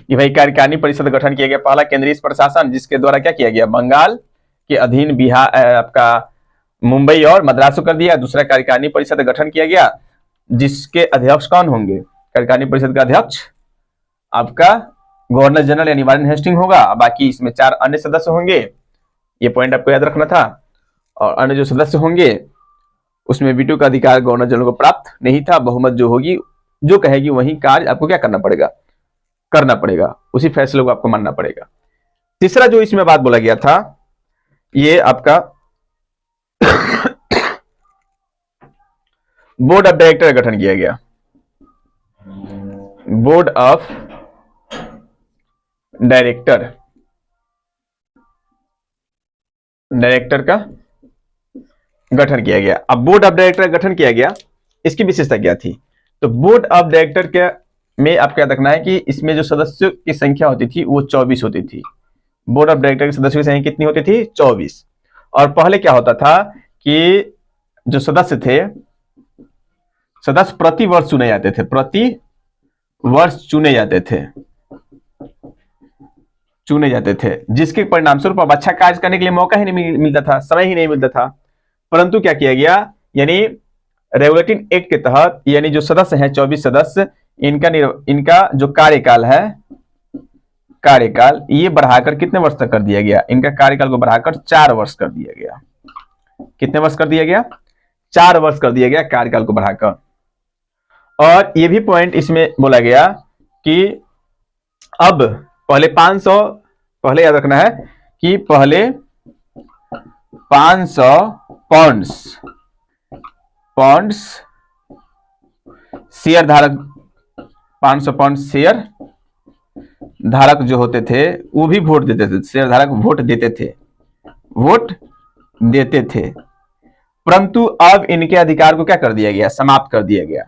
ये भाई कार्यकारिणी परिषद गठन किया गया। पहला केंद्रीय प्रशासन, जिसके द्वारा क्या किया गया, बंगाल के अधीन बिहार आपका मुंबई और मद्रास को कर दिया। दूसरा कार्यकारिणी परिषद गठन किया गया, जिसके अध्यक्ष कौन होंगे, कार्यकारिणी परिषद का अध्यक्ष आपका गवर्नर जनरल यानी वारेन हेस्टिंग होगा। बाकी इसमें 4 अन्य सदस्य होंगे, ये पॉइंट आपको याद रखना था। और अन्य जो सदस्य होंगे उसमें वीटो का अधिकार गवर्नर जनरल को प्राप्त नहीं था। बहुमत जो होगी, जो कहेगी वही कार्य आपको क्या करना पड़ेगा, उसी फैसले को आपको मानना पड़ेगा। तीसरा जो इसमें बात बोला गया था, ये आपका बोर्ड ऑफ डायरेक्टर का गठन किया गया। बोर्ड ऑफ डायरेक्टर का गठन किया गया। अब बोर्ड ऑफ डायरेक्टर का गठन किया गया, इसकी विशेषता क्या थी, तो बोर्ड ऑफ डायरेक्टर के में आपको याद रखना है कि इसमें जो सदस्यों की संख्या होती थी वो 24 होती थी। बोर्ड ऑफ डायरेक्टर के सदस्यों की संख्या कितनी होती थी, 24। और पहले क्या होता था कि जो सदस्य थे, सदस्य प्रति वर्ष चुने जाते थे, चुने जाते थे, जिसके परिणाम स्वरूप अब अच्छा कार्य करने के लिए मौका ही नहीं मिलता था, समय ही नहीं मिलता था। परंतु क्या किया गया, यानी रेगुलेटिंग एक्ट के तहत यानी जो सदस्य हैं 24 सदस्य, इनका जो कार्यकाल है, कार्यकाल ये बढ़ाकर कितने वर्ष तक कर दिया गया, इनका कार्यकाल को बढ़ाकर 4 वर्ष कर दिया गया। कितने वर्ष कर दिया गया, 4 वर्ष कर दिया गया कार्यकाल को बढ़ाकर। और ये भी पॉइंट इसमें बोला गया कि अब पहले 500, पहले याद रखना है कि पहले 500 पॉन्ड्स शेयर धारक, 500 पॉन्ड शेयर धारक जो होते थे वो भी वोट देते थे, शेयर धारक वोट देते थे। परंतु अब इनके अधिकार को क्या कर दिया गया, समाप्त कर दिया गया।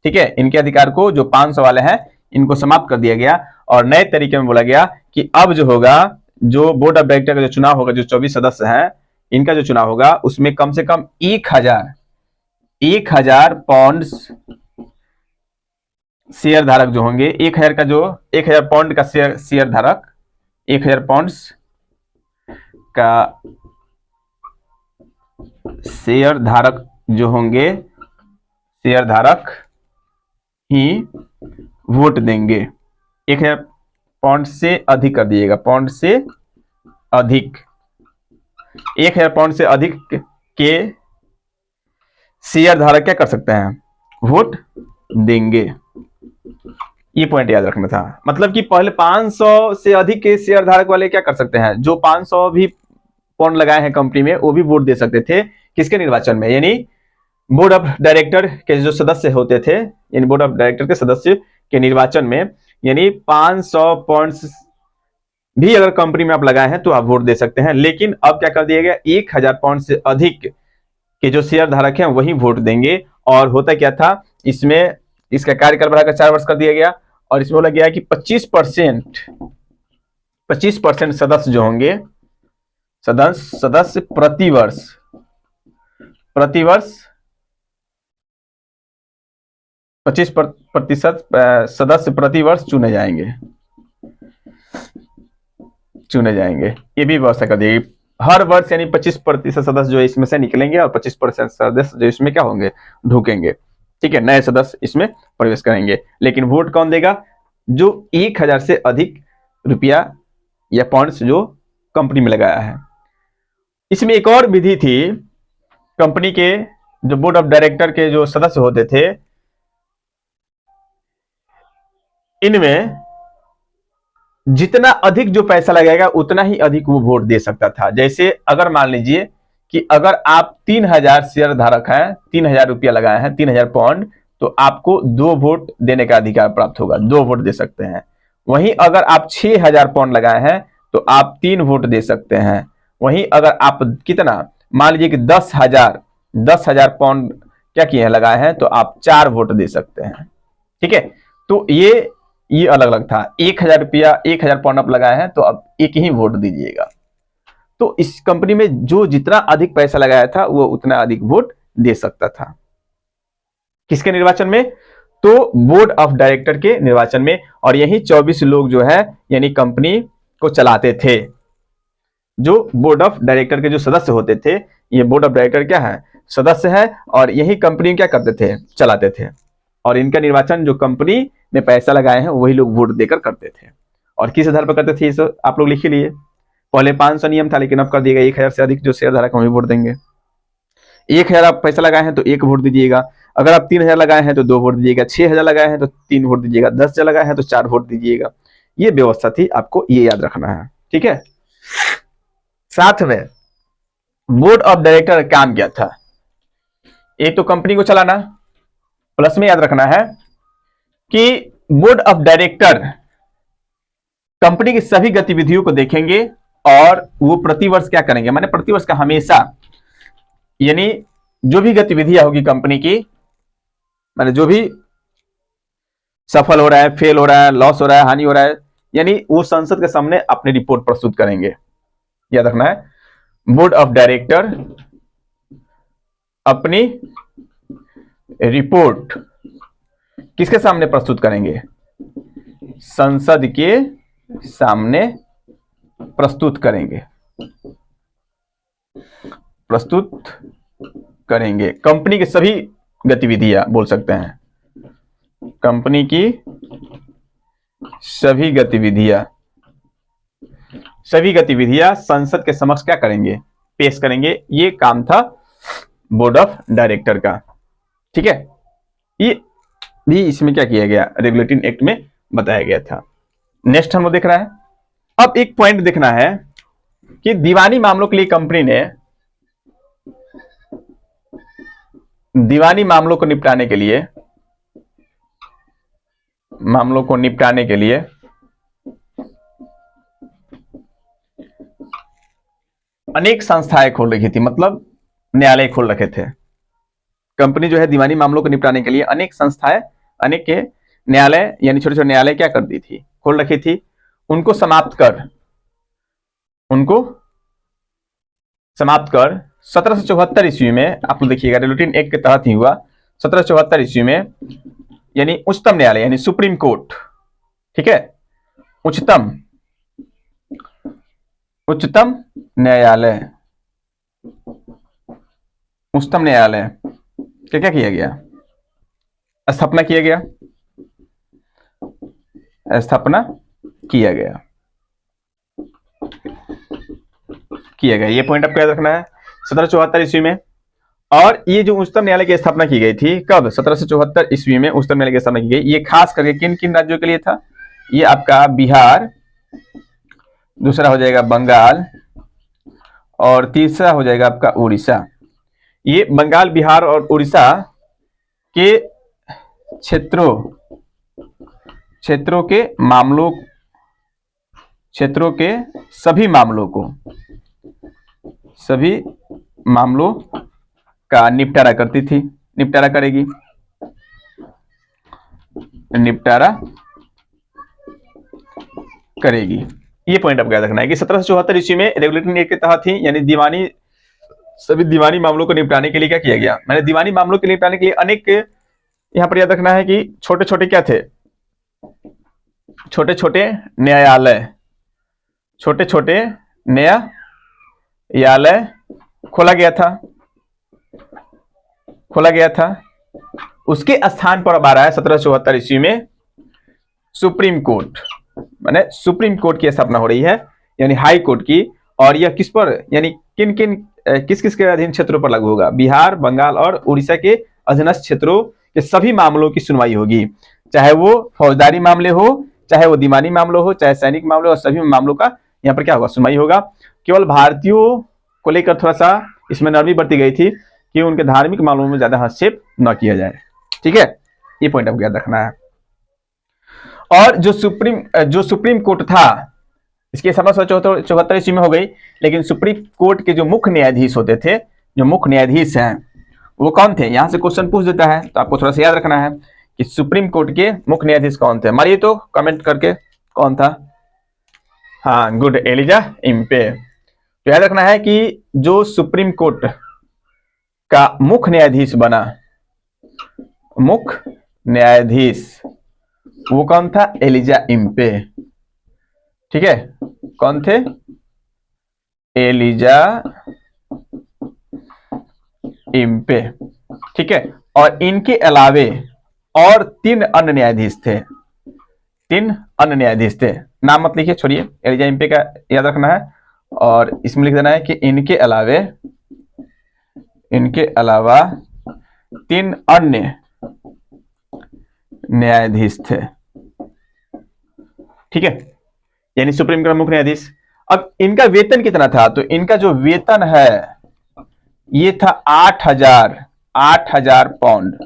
ठीक है, इनके अधिकार को जो 500 वाले हैं इनको समाप्त कर दिया गया और नए तरीके में बोला गया कि अब जो होगा, जो बोर्ड ऑफ डायरेक्टर का जो चुनाव होगा, जो 24 सदस्य हैं इनका जो चुनाव होगा उसमें कम से कम 1000 पॉन्ड्स शेयर धारक जो होंगे, 1000 पॉन्ड का शेयर धारक, 1000 पॉन्ड्स का शेयर धारक जो होंगे, शेयर धारक ही वोट देंगे। 1000 पॉन्ड से अधिक कर दिएगा, पॉन्ड से अधिक, 1000 पॉन्ड से अधिक के शेयर धारक क्या कर सकते हैं, वोट देंगे। ये पॉइंट याद रखना था। मतलब कि पहले 500 से अधिक के शेयर धारक वाले क्या कर सकते हैं, जो 500 भी पॉन्ड लगाए हैं कंपनी में वो भी वोट दे सकते थे। किसके निर्वाचन में, यानी बोर्ड ऑफ डायरेक्टर के जो सदस्य होते थे, यानी बोर्ड ऑफ डायरेक्टर के सदस्य के निर्वाचन में, यानी 500 पॉइंट्स भी अगर कंपनी में आप लगाए हैं तो आप वोट दे सकते हैं। लेकिन अब क्या कर दिया गया, 1000 पॉइंट से अधिक के जो शेयर धारक हैं वही वोट देंगे। और होता क्या था, इसमें इसका कार्यकाल बढ़ाकर 4 वर्ष कर दिया गया और इसमें बोला गया कि 25% सदस्य जो होंगे, सदस्य प्रतिवर्ष 25% सदस्य प्रतिवर्ष चुने जाएंगे। ये भी व्यवस्था कर दी। हर वर्ष यानी 25% सदस्य जो इसमें से निकलेंगे और 25% सदस्य जो इसमें क्या होंगे, ढुकेंगे। ठीक है, नए सदस्य इसमें प्रवेश करेंगे। लेकिन वोट कौन देगा, जो 1000 से अधिक रुपया या पॉइंट्स जो कंपनी में लगाया है। इसमें एक और विधि थी, कंपनी के जो बोर्ड ऑफ डायरेक्टर के जो सदस्य होते थे, इनमें जितना अधिक जो पैसा लगाएगा उतना ही अधिक वो वोट दे सकता था। जैसे अगर मान लीजिए कि अगर आप 3000 शेयर धारक हैं, 3000 रुपया लगाए हैं, 3000 पॉन्ड, तो आपको 2 वोट देने का अधिकार प्राप्त होगा, 2 वोट दे सकते हैं। वहीं अगर आप 6000 पॉन्ड लगाए हैं तो आप 3 वोट दे सकते हैं। वहीं अगर आप कितना, मान लीजिए कि 10,000 पॉन्ड क्या किए हैं, लगाए हैं, तो आप 4 वोट दे सकते हैं। ठीक है, तो ये अलग अलग था। 1000 पॉन्ड आप लगाए हैं तो अब एक ही वोट दीजिएगा। तो इस कंपनी में जो जितना अधिक पैसा लगाया था वो उतना अधिक वोट दे सकता था। किसके निर्वाचन में, तो बोर्ड ऑफ डायरेक्टर के निर्वाचन में। और यही 24 लोग जो है यानी कंपनी को चलाते थे। जो बोर्ड ऑफ डायरेक्टर के जो सदस्य होते थे, ये बोर्ड ऑफ डायरेक्टर क्या है, सदस्य है, और यही कंपनी क्या करते थे, चलाते थे। और इनका निर्वाचन जो कंपनी में पैसा लगाए हैं वही लोग वोट देकर करते थे। और किस आधार पर करते थे, इस आप लोग लिख लिए। पहले 500 नियम था, लेकिन अब कर दिएगा 1000 से अधिक जो शेयर धारक वही वोट देंगे। 1000 आप पैसा लगाए हैं तो 1 वोट दीजिएगा। अगर आप 3000 लगाए हैं तो 2 वोट दीजिएगा। 6000 लगाए हैं तो 3 वोट दीजिएगा। 10,000 लगाए हैं तो 4 वोट दीजिएगा। ये व्यवस्था थी, आपको ये याद रखना है। ठीक है, साथ में बोर्ड ऑफ डायरेक्टर का काम क्या था, एक तो कंपनी को चलाना, प्लस में याद रखना है कि बोर्ड ऑफ डायरेक्टर कंपनी की सभी गतिविधियों को देखेंगे और वो प्रतिवर्ष क्या करेंगे, माने प्रतिवर्ष का हमेशा, यानी जो भी गतिविधियां होगी कंपनी की, माने जो भी सफल हो रहा है, फेल हो रहा है, लॉस हो रहा है, हानि हो रहा है, यानी वो संसद के सामने अपनी रिपोर्ट प्रस्तुत करेंगे। याद रखना है, बोर्ड ऑफ डायरेक्टर अपनी रिपोर्ट किसके सामने प्रस्तुत करेंगे, संसद के सामने प्रस्तुत करेंगे, प्रस्तुत करेंगे। कंपनी की सभी गतिविधियां बोल सकते हैं, कंपनी की सभी गतिविधियां संसद के समक्ष क्या करेंगे, पेश करेंगे। ये काम था बोर्ड ऑफ डायरेक्टर का। ठीक है, ये भी इसमें क्या किया गया, रेगुलेटिंग एक्ट में बताया गया था। नेक्स्ट हम लोग देख रहा है, अब एक पॉइंट देखना है कि दीवानी मामलों के लिए कंपनी ने दीवानी मामलों को निपटाने के लिए अनेक संस्थाएं खोल रखी थी, मतलब न्यायालय खोल रखे थे। कंपनी जो है दीवानी मामलों को निपटाने के लिए अनेक संस्थाएं, अनेक के न्यायालय यानी छोटे छोटे न्यायालय क्या करती थी, खोल रखी थी। उनको समाप्त कर 1774 ईस्वी में, आप लोग देखिएगा रेगुलेटिंग एक्ट के तहत ही हुआ। 1774 ईस्वी में यानी उच्चतम न्यायालय यानी सुप्रीम कोर्ट, ठीक है, उच्चतम न्यायालय क्या किया गया, स्थापना किया गया। ये पॉइंट आपको याद रखना है 1774 ईस्वी में। और ये जो उच्चतम न्यायालय की स्थापना की गई थी, कब, 1774 ईस्वी में उच्चतम न्यायालय की स्थापना की गई। ये खास करके किन किन राज्यों के लिए था, ये आपका बिहार, दूसरा हो जाएगा बंगाल, और तीसरा हो जाएगा आपका उड़ीसा। ये बंगाल, बिहार और उड़ीसा के क्षेत्रों के सभी मामलों का निपटारा करेगी। ये पॉइंट आपको याद रखना है कि 1774 ईस्वी में रेगुलेटिंग एक्ट के तहत ही यानी सभी दीवानी मामलों को निपटाने के लिए क्या किया गया, मैंने दीवानी मामलों के निपटाने के लिए अनेक, यहां पर याद रखना है कि छोटे छोटे क्या थे, छोटे छोटे न्यायालय खोला गया था। उसके स्थान पर अब आ रहा है 1774 ईस्वी में सुप्रीम कोर्ट, माने सुप्रीम कोर्ट की स्थापना हो रही है, यानी हाई कोर्ट की। और यह किस पर, यानी किस किस के अधीन क्षेत्रों पर लागू होगा, बिहार, बंगाल और उड़ीसा के अधीनस्थ क्षेत्रों के सभी मामलों की सुनवाई होगी, चाहे वो फौजदारी मामले हो, चाहे वो दीवानी मामले हो, चाहे सैनिक मामले हो, सभी मामलों का यहाँ पर क्या होगा, सुनवाई होगा। केवल भारतीयों को लेकर थोड़ा सा इसमें नरमी बरती गई थी कि उनके धार्मिक मामलों में ज्यादा हस्तक्षेप न किया जाए। ठीक है, ये पॉइंट आपको याद रखना है। और जो सुप्रीम कोर्ट था, इसकी स्थापना 1774 ईस्वी में हो गई, लेकिन सुप्रीम कोर्ट के जो मुख्य न्यायाधीश होते थे, जो मुख्य न्यायाधीश हैं वो कौन थे, यहां से क्वेश्चन पूछ देता है, तो आपको थोड़ा सा याद रखना है कि सुप्रीम कोर्ट के मुख्य न्यायाधीश कौन थे। मारिए तो कमेंट करके कौन था। हाँ, गुड, एलिजा इम्पे। तो याद रखना है कि जो सुप्रीम कोर्ट का मुख्य न्यायाधीश बना, मुख्य न्यायाधीश वो कौन था, एलिजा इम्पे। ठीक है, कौन थे, एलिजा इम्पे। ठीक है, और इनके अलावे और 3 अन्य न्यायाधीश थे। नाम मत लिखिए, छोड़िए, एलिजा इम्पे का याद रखना है, और इसमें लिख देना है कि इनके अलावा 3 अन्य न्यायाधीश थे। ठीक है, यानी सुप्रीम कोर्ट मुख्य न्यायाधीश। अब इनका वेतन कितना था, तो इनका जो वेतन है ये था 8,000 पाउंड।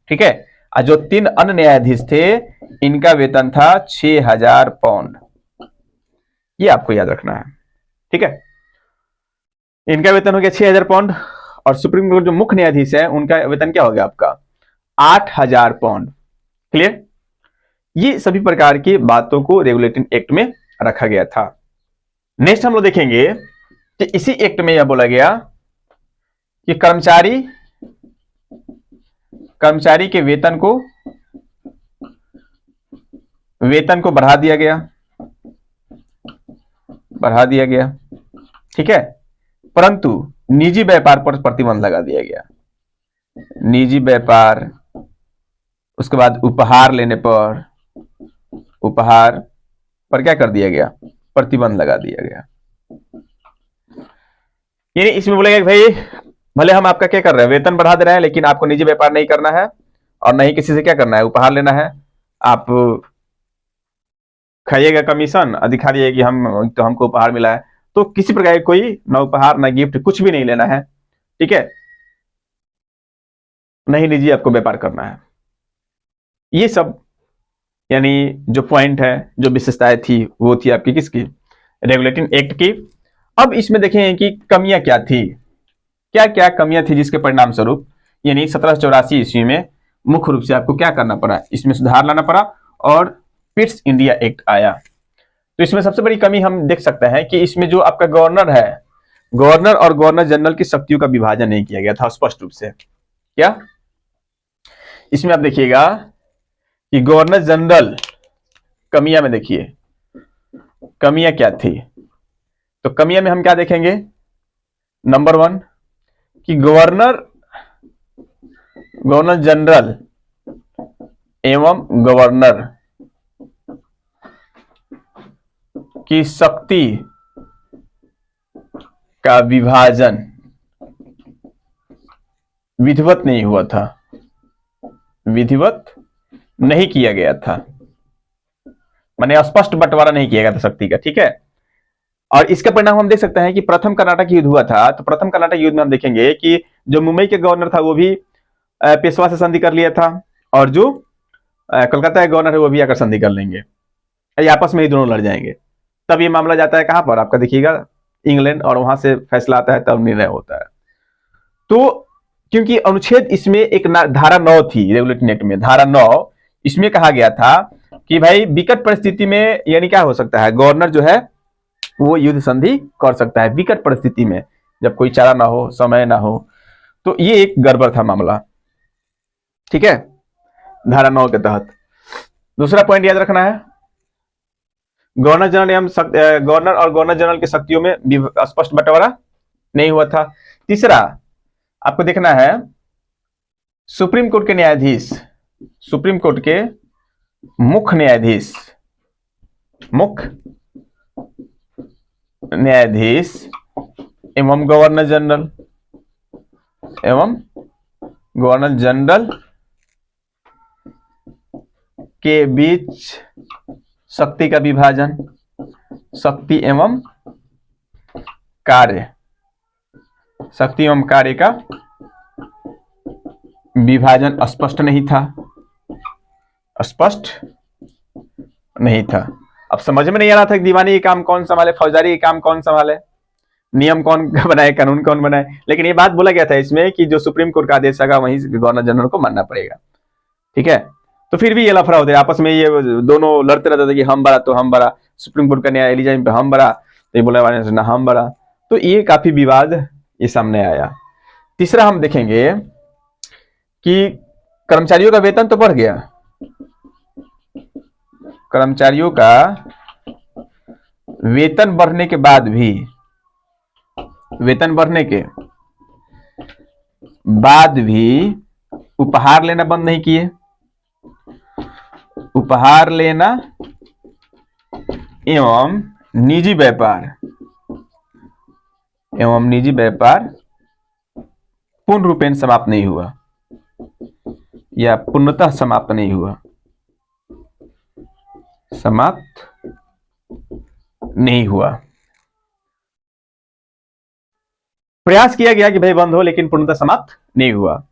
ठीक है, और जो 3 अन्य न्यायाधीश थे इनका वेतन था 6,000 पाउंड। ये आपको याद रखना है। ठीक है, इनका वेतन हो गया 6,000 पाउंड, और सुप्रीम कोर्ट जो मुख्य न्यायाधीश है उनका वेतन क्या हो गया आपका, 8,000 पाउंड। क्लियर, ये सभी प्रकार की बातों को रेगुलेटिंग एक्ट में रखा गया था। नेक्स्ट हम लोग देखेंगे कि इसी एक्ट में यह बोला गया कि कर्मचारी के वेतन को बढ़ा दिया गया। बढ़ा दिया गया, ठीक है, परंतु निजी व्यापार पर प्रतिबंध लगा दिया गया। निजी व्यापार, उसके बाद उपहार लेने पर, उपहार पर क्या कर दिया गया, प्रतिबंध लगा दिया गया। यानी इसमें बोलेगा कि भाई भले हम आपका क्या कर रहे हैं, वेतन बढ़ा दे रहे हैं, लेकिन आपको निजी व्यापार नहीं करना है और नहीं किसी से क्या करना है, उपहार लेना है। आप खाइएगा कमीशन, दिखा दिए कि हम तो हमको उपहार मिला है, तो किसी प्रकार की कोई ना उपहार ना गिफ्ट कुछ भी नहीं लेना है, ठीक है, नहीं निजी आपको व्यापार करना है। ये सब यानी जो पॉइंट है, जो विशेषताएं थी, वो थी आपकी किसकी, रेगुलेटिंग एक्ट की। अब इसमें देखें कि कमियां क्या थी, क्या क्या कमियां थी जिसके परिणाम स्वरूप यानी 1784 ईस्वी में मुख्य रूप से आपको क्या करना पड़ा, इसमें सुधार लाना पड़ा और पिट्स इंडिया एक्ट आया। तो इसमें सबसे बड़ी कमी हम देख सकते हैं कि इसमें जो आपका गवर्नर है, गवर्नर और गवर्नर जनरल की शक्तियों का विभाजन नहीं किया गया था स्पष्ट रूप से। क्या इसमें आप देखिएगा कि गवर्नर जनरल, कमियां में देखिए कमियां क्या थी, तो कमियां में हम क्या देखेंगे, नंबर 1 कि गवर्नर जनरल एवं गवर्नर की शक्ति का विभाजन विधिवत नहीं हुआ था, विधिवत नहीं किया गया था, माने स्पष्ट बंटवारा नहीं किया गया था शक्ति का, ठीक है। और इसका परिणाम हम देख सकते हैं कि प्रथम कर्नाटक युद्ध हुआ था, तो प्रथम कर्नाटक युद्ध में हम देखेंगे कि जो मुंबई के गवर्नर था वो भी पेशवा से संधि कर लिया था, और जो कलकत्ता के गवर्नर है वो भी आकर संधि कर लेंगे, ये आपस में ही दोनों लड़ जाएंगे। तब ये मामला जाता है कहां पर, आपका देखिएगा इंग्लैंड, और वहां से फैसला आता है, तब निर्णय होता है। तो क्योंकि अनुच्छेद इसमें एक धारा 9 थी रेगुलेटिंग एक्ट में, धारा 9, इसमें कहा गया था कि भाई विकट परिस्थिति में यानी क्या हो सकता है, गवर्नर जो है वो युद्ध संधि कर सकता है विकट परिस्थिति में, जब कोई चारा ना हो, समय ना हो। तो ये एक गड़बड़ था मामला, ठीक है, धारा 9 के तहत। दूसरा पॉइंट याद रखना है, गवर्नर जनरल एवं गवर्नर और गवर्नर जनरल की शक्तियों में स्पष्ट बंटवारा नहीं हुआ था। तीसरा आपको देखना है, सुप्रीम कोर्ट के न्यायाधीश, सुप्रीम कोर्ट के मुख्य न्यायाधीश, मुख्य न्यायाधीश एवं गवर्नर जनरल के बीच शक्ति का विभाजन, शक्ति एवं कार्य, शक्ति एवं कार्य का विभाजन स्पष्ट नहीं था, स्पष्ट नहीं था। अब समझ में नहीं आ रहा था कि दीवानी के काम कौन संभाले, फौजदारी के काम कौन संभाले, नियम कौन बनाए, कानून कौन बनाए, लेकिन ये बात बोला गया था इसमें कि जो सुप्रीम कोर्ट का आदेश आएगा वहीं गवर्नर जनरल को मानना पड़ेगा, ठीक है। तो फिर भी ये लफड़ा होता है आपस में, ये दोनों लड़ते रहते थे कि हम बड़ा तो हम बड़ा, सुप्रीम कोर्ट का न्याय एलिजाइन पे हम बड़ा, तो ये बोला ना हम बड़ा, तो ये काफी विवाद ये सामने आया। तीसरा हम देखेंगे कि कर्मचारियों का वेतन तो बढ़ गया, कर्मचारियों का वेतन बढ़ने के बाद भी, वेतन बढ़ने के बाद भी उपहार लेना बंद नहीं किए, उपहार लेना एवं निजी व्यापार पूर्ण रूपेण समाप्त नहीं हुआ या पूर्णतः समाप्त नहीं हुआ, समाप्त नहीं हुआ। प्रयास किया गया कि भाई बंद हो, लेकिन पूर्णतः समाप्त नहीं हुआ,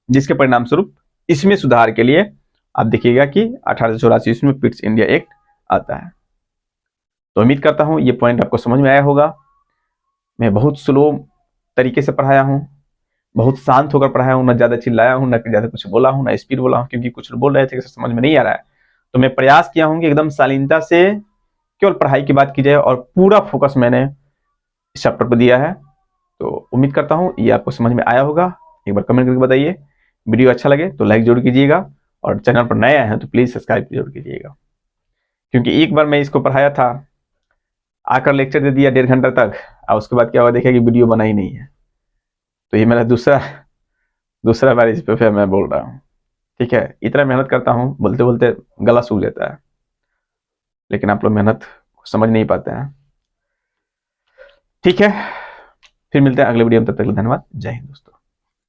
जिसके परिणाम स्वरूप इसमें सुधार के लिए आप देखिएगा कि 1884 ईस्वी में पिट्स इंडिया एक्ट आता है। तो उम्मीद करता हूं ये पॉइंट आपको समझ में आया होगा। मैं बहुत स्लो तरीके से पढ़ाया हूं, बहुत शांत होकर पढ़ाया हूं, न ज्यादा चिल्लाया हूं, न ज्यादा कुछ बोला हूं, न स्पीड बोला हूं, क्योंकि कुछ बोल रहे थे कि समझ में नहीं आ रहा है। तो मैं प्रयास किया हूं कि एकदम शालीनता से केवल पढ़ाई की बात की जाए, और पूरा फोकस मैंने इस चैप्टर पर दिया है। तो उम्मीद करता हूं ये आपको समझ में आया होगा। एक बार कमेंट करके बताइए। वीडियो अच्छा लगे तो लाइक जरूर कीजिएगा, और चैनल पर नए आए हैं तो प्लीज सब्सक्राइब जरूर कीजिएगा, क्योंकि एक बार मैं इसको पढ़ाया था आकर लेक्चर दे दिया 1.5 घंटा तक, और उसके बाद क्या हुआ देखिए कि वीडियो बना ही नहीं है। तो ये मेरा दूसरा बार इस पे मैं बोल रहा हूँ, ठीक है। इतना मेहनत करता हूँ, बोलते बोलते गला सूख जाता है, लेकिन आप लोग मेहनत समझ नहीं पाते हैं, ठीक है। फिर मिलते हैं अगले वीडियो में, तब तक के लिए धन्यवाद। जय हिंद दोस्तों।